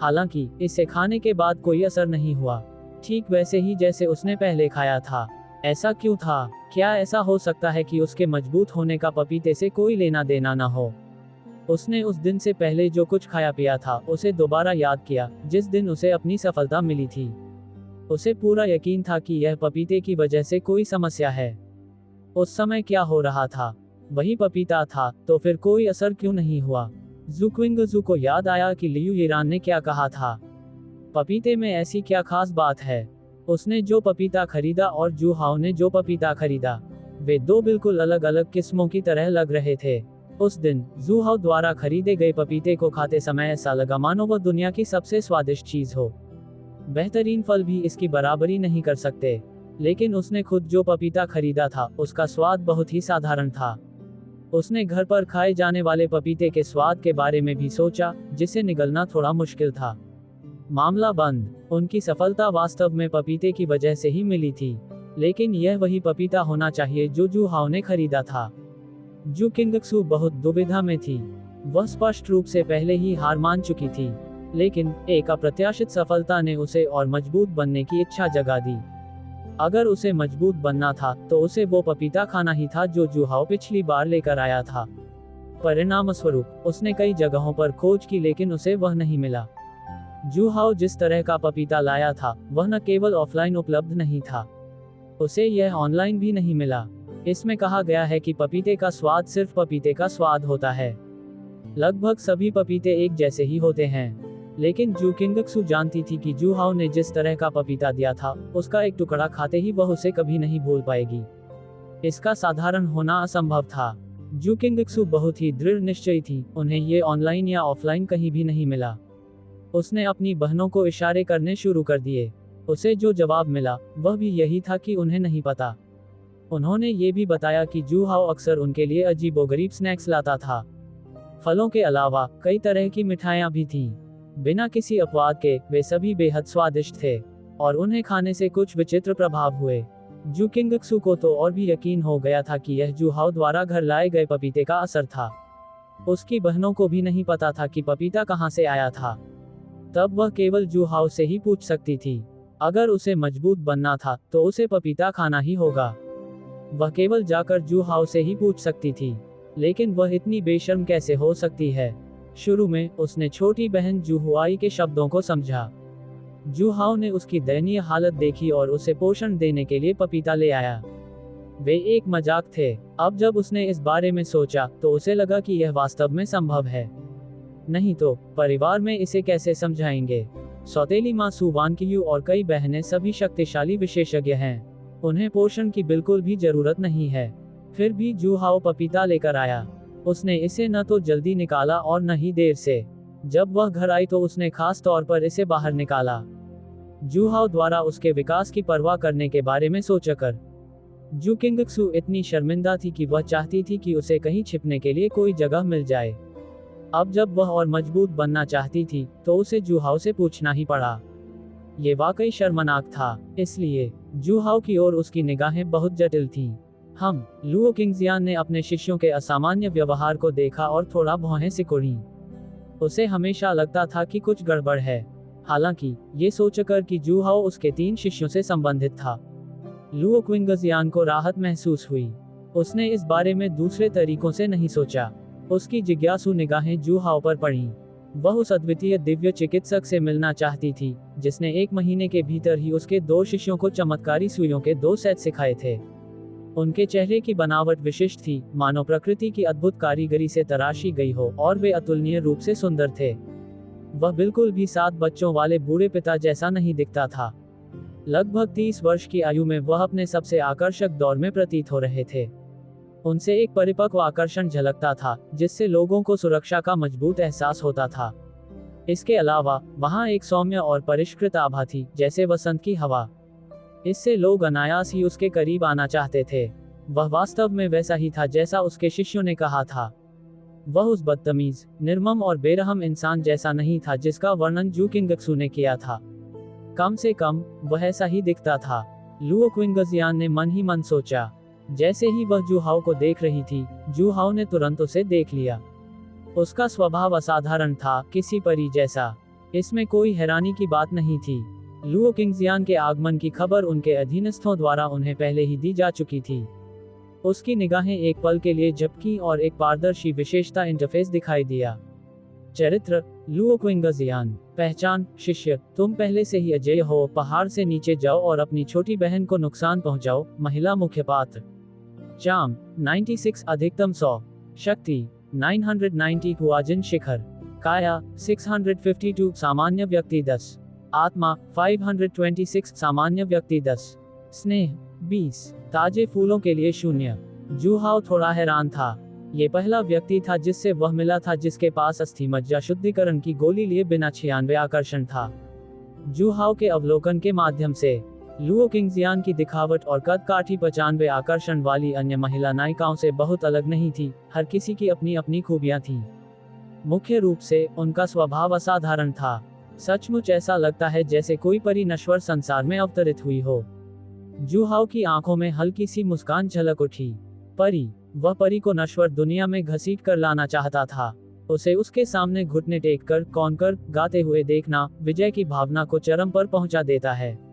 हालांकि इसे खाने के बाद कोई असर नहीं हुआ, ठीक वैसे ही जैसे उसने पहले खाया था। ऐसा क्यों था? क्या ऐसा हो सकता है कि उसके मजबूत होने का पपीते से कोई लेना देना ना हो? उसने उस दिन से पहले जो कुछ खाया पिया था उसे दोबारा याद किया, जिस दिन उसे अपनी सफलता मिली थी। उसे पूरा यकीन था कि यह पपीते की वजह से कोई समस्या है। उस समय क्या हो रहा था? वही पपीता था, तो फिर कोई असर क्यों नहीं हुआ? जू क्विंगजू को याद आया कि लियू यिरान ने क्या कहा था। पपीते में ऐसी क्या खास बात है? उसने जो पपीता खरीदा और जू हाउ ने जो पपीता खरीदा, वे दो बिल्कुल अलग अलग किस्मों की तरह लग रहे थे। उस दिन जू हाउ द्वारा खरीदे गए पपीते को खाते समय ऐसा लगा मानो वह दुनिया की सबसे स्वादिष्ट चीज हो। बेहतरीन फल भी इसकी बराबरी नहीं कर सकते। लेकिन उसने खुद जो पपीता खरीदा था उसका स्वाद बहुत ही साधारण था। उसने घर पर खाए जाने वाले पपीते के स्वाद के बारे में भी सोचा, जिसे निगलना थोड़ा मुश्किल था। मामला बंद। उनकी सफलता वास्तव में पपीते की वजह से ही मिली थी। लेकिन यह वही पपीता होना चाहिए जो जू हाउ ने खरीदा था। जू किंगक्सू बहुत दुविधा में थी। वह स्पष्ट रूप से पहले ही हार मान चुकी थी, लेकिन एक अप्रत्याशित सफलता ने उसे और मजबूत बनने की इच्छा जगा दी। अगर उसे मजबूत बनना था तो उसे वो पपीता खाना ही था जो जू हाउ पिछली बार लेकर आया था। परिणामस्वरूप उसने कई जगहों पर खोज की, लेकिन उसे वह नहीं मिला। जू हाउ जिस तरह का पपीता लाया था वह न केवल ऑफलाइन उपलब्ध नहीं था, उसे यह ऑनलाइन भी नहीं मिला। इसमें कहा गया है कि पपीते का स्वाद सिर्फ पपीते का स्वाद होता है। लगभग सभी पपीते एक जैसे ही होते हैं। लेकिन जू किंगक्सू जानती थी कि जू हाउ ने जिस तरह का पपीता दिया था उसका एक टुकड़ा खाते ही वह उसे कभी नहीं भूल पाएगी। इसका साधारण होना असंभव था। जू किंगक्सू बहुत ही दृढ़ निश्चयी थी, उन्हें ये ऑनलाइन या ऑफलाइन कहीं भी नहीं मिला। उसने अपनी बहनों को इशारे करने शुरू कर दिए। उसे जो जवाब मिला वह भी यही था कि उन्हें नहीं पता। उन्होंने ये भी बताया कि जू हाउ अक्सर उनके लिए अजीबोगरीब स्नैक्स लाता था। फलों के अलावा कई तरह की मिठाइयाँ भी थीं। बिना किसी अपवाद के वे सभी बेहद स्वादिष्ट थे और उन्हें खाने से कुछ विचित्र प्रभाव हुए। जू किंगक्सू को तो और भी यकीन हो गया था कि यह जू हाउ द्वारा घर लाए गए पपीते का असर था। उसकी बहनों को भी नहीं पता था कि पपीता कहाँ से आया था। तब वह केवल जू हाउ से ही पूछ सकती थी। अगर उसे मजबूत बनना था तो उसे पपीता खाना ही होगा। वह केवल जाकर जू हाउ से ही पूछ सकती थी। लेकिन वह इतनी बेशर्म कैसे हो सकती है? शुरू में उसने छोटी बहन जू हुआई के शब्दों को समझा। जू हाउ ने उसकी दयनीय हालत देखी और उसे पोषण देने के लिए पपीता ले आया। वे एक मजाक थे। अब जब उसने इस बारे में सोचा तो उसे लगा कि यह वास्तव में संभव है। नहीं तो परिवार में इसे कैसे समझाएंगे? सौतेली माँ सू वान कियू और कई बहनें सभी शक्तिशाली विशेषज्ञ हैं। उन्हें पोषण की बिल्कुल भी जरूरत नहीं है। फिर भी जू हाउ पपीता लेकर आया। उसने इसे न तो जल्दी निकाला और न ही देर से। जब वह घर आई तो उसने खास तौर पर इसे बाहर निकाला। जू हाउ द्वारा उसके विकास की परवाह करने के बारे में सोचकर जू किंगक्सू इतनी शर्मिंदा थी कि वह चाहती थी कि उसे कहीं छिपने के लिए कोई जगह मिल जाए। अब जब वह और मजबूत बनना चाहती थी तो उसे जू हाउ से पूछना ही पड़ा। ये वाकई शर्मनाक था। इसलिए जू हाउ की ओर उसकी निगाहें बहुत जटिल थीं। हम लुओ किंगजियान ने अपने शिष्यों के असामान्य व्यवहार को देखा और थोड़ा भौहें सिकुड़ी। उसे हमेशा लगता था कि कुछ गड़बड़ है। हालांकि ये सोचकर कि जू हाउ उसके 3 शिष्यों से संबंधित था, लुओ किंगजियान को राहत महसूस हुई। उसने इस बारे में दूसरे तरीकों से नहीं सोचा। उसकी जिज्ञासु निगाहें जू हाउ पर पड़ीं। वह उस अद्वितीय दिव्य चिकित्सक से मिलना चाहती थी जिसने 1 महीने के भीतर ही उसके 2 शिष्यों को चमत्कारी सुइयों के 2 सेट सिखाए थे। उनके चेहरे की बनावट विशिष्ट थी, मानो प्रकृति की अद्भुत कारीगरी से तराशी गई हो, और वे अतुलनीय रूप से सुंदर थे। वह बिल्कुल भी 7 बच्चों वाले बूढ़े पिता जैसा नहीं दिखता था। लगभग 30 वर्ष की आयु में वह अपने सबसे आकर्षक दौर में प्रतीत हो रहे थे। उनसे एक परिपक्व आकर्षण झलकता था जिससे लोगों को सुरक्षा का मजबूत एहसास होता था। इसके अलावा वहां एक सौम्य और परिष्कृत आभा थी, जैसे वसंत की हवा। इससे लोग अनायास ही उसके करीब आना चाहते थे। वह वास्तव में वैसा ही था जैसा उसके शिष्यों ने कहा था। वह उस बदतमीज, निर्मम और बेरहम इंसान जैसा नहीं था जिसका वर्णन जू किंगक्सू ने किया था। कम से कम वह ऐसा ही दिखता था, लुओ किंगजियान ने मन ही मन सोचा। जैसे ही वह जू हाउ को देख रही थी, जू हाउ ने तुरंत उसे देख लिया। उसका स्वभाव असाधारण था, किसी परी जैसा। इसमें कोई हैरानी की बात नहीं थी। लुओ किंगजियान के आगमन की खबर उनके अधीनस्थों द्वारा उन्हें पहले ही दी जा चुकी थी। उसकी निगाहें एक पल के लिए झपकी और एक पारदर्शी विशेषता इंटरफेस दिखाई दिया। चरित्र, लुओ किंगजियान। पहचान, शिष्य, तुम पहले से ही अजेय हो, पहाड़ से नीचे जाओ और अपनी छोटी बहन को नुकसान पहुंचाओ। महिला मुख्य पात्र। चार्म 96 अधिकतम 100। शक्ति 990 हुआजिन शिखर। काया 652 सामान्य व्यक्ति 10। आत्मा 526 सामान्य व्यक्ति 10 स्नेह 20 ताजे फूलों के लिए 0। जूहाओ थोड़ा हैरान था। ये पहला व्यक्ति था जिससे वह मिला था जिसके पास अस्थि मज्जा शुद्धिकरण की गोली लिए बिना 96 आकर्षण था। जूहाओ के अवलोकन के माध्यम से लुओ किंगजियान की दिखावट और कद काठी 95 आकर्षण वाली अन्य महिला नायिकाओं से बहुत अलग नहीं थी। हर किसी की अपनी अपनी खूबियां थीं। मुख्य रूप से उनका स्वभाव असाधारण था। सचमुच ऐसा लगता है जैसे कोई परी नश्वर संसार में अवतरित हुई हो। जूहाओ की आंखों में हल्की सी मुस्कान झलक उठी। परी, वह परी को नश्वर दुनिया में घसीट कर लाना चाहता था। उसे उसके सामने घुटने टेक कर कौनकर गाते हुए देखना विजय की भावना को चरम पर पहुंचा देता है।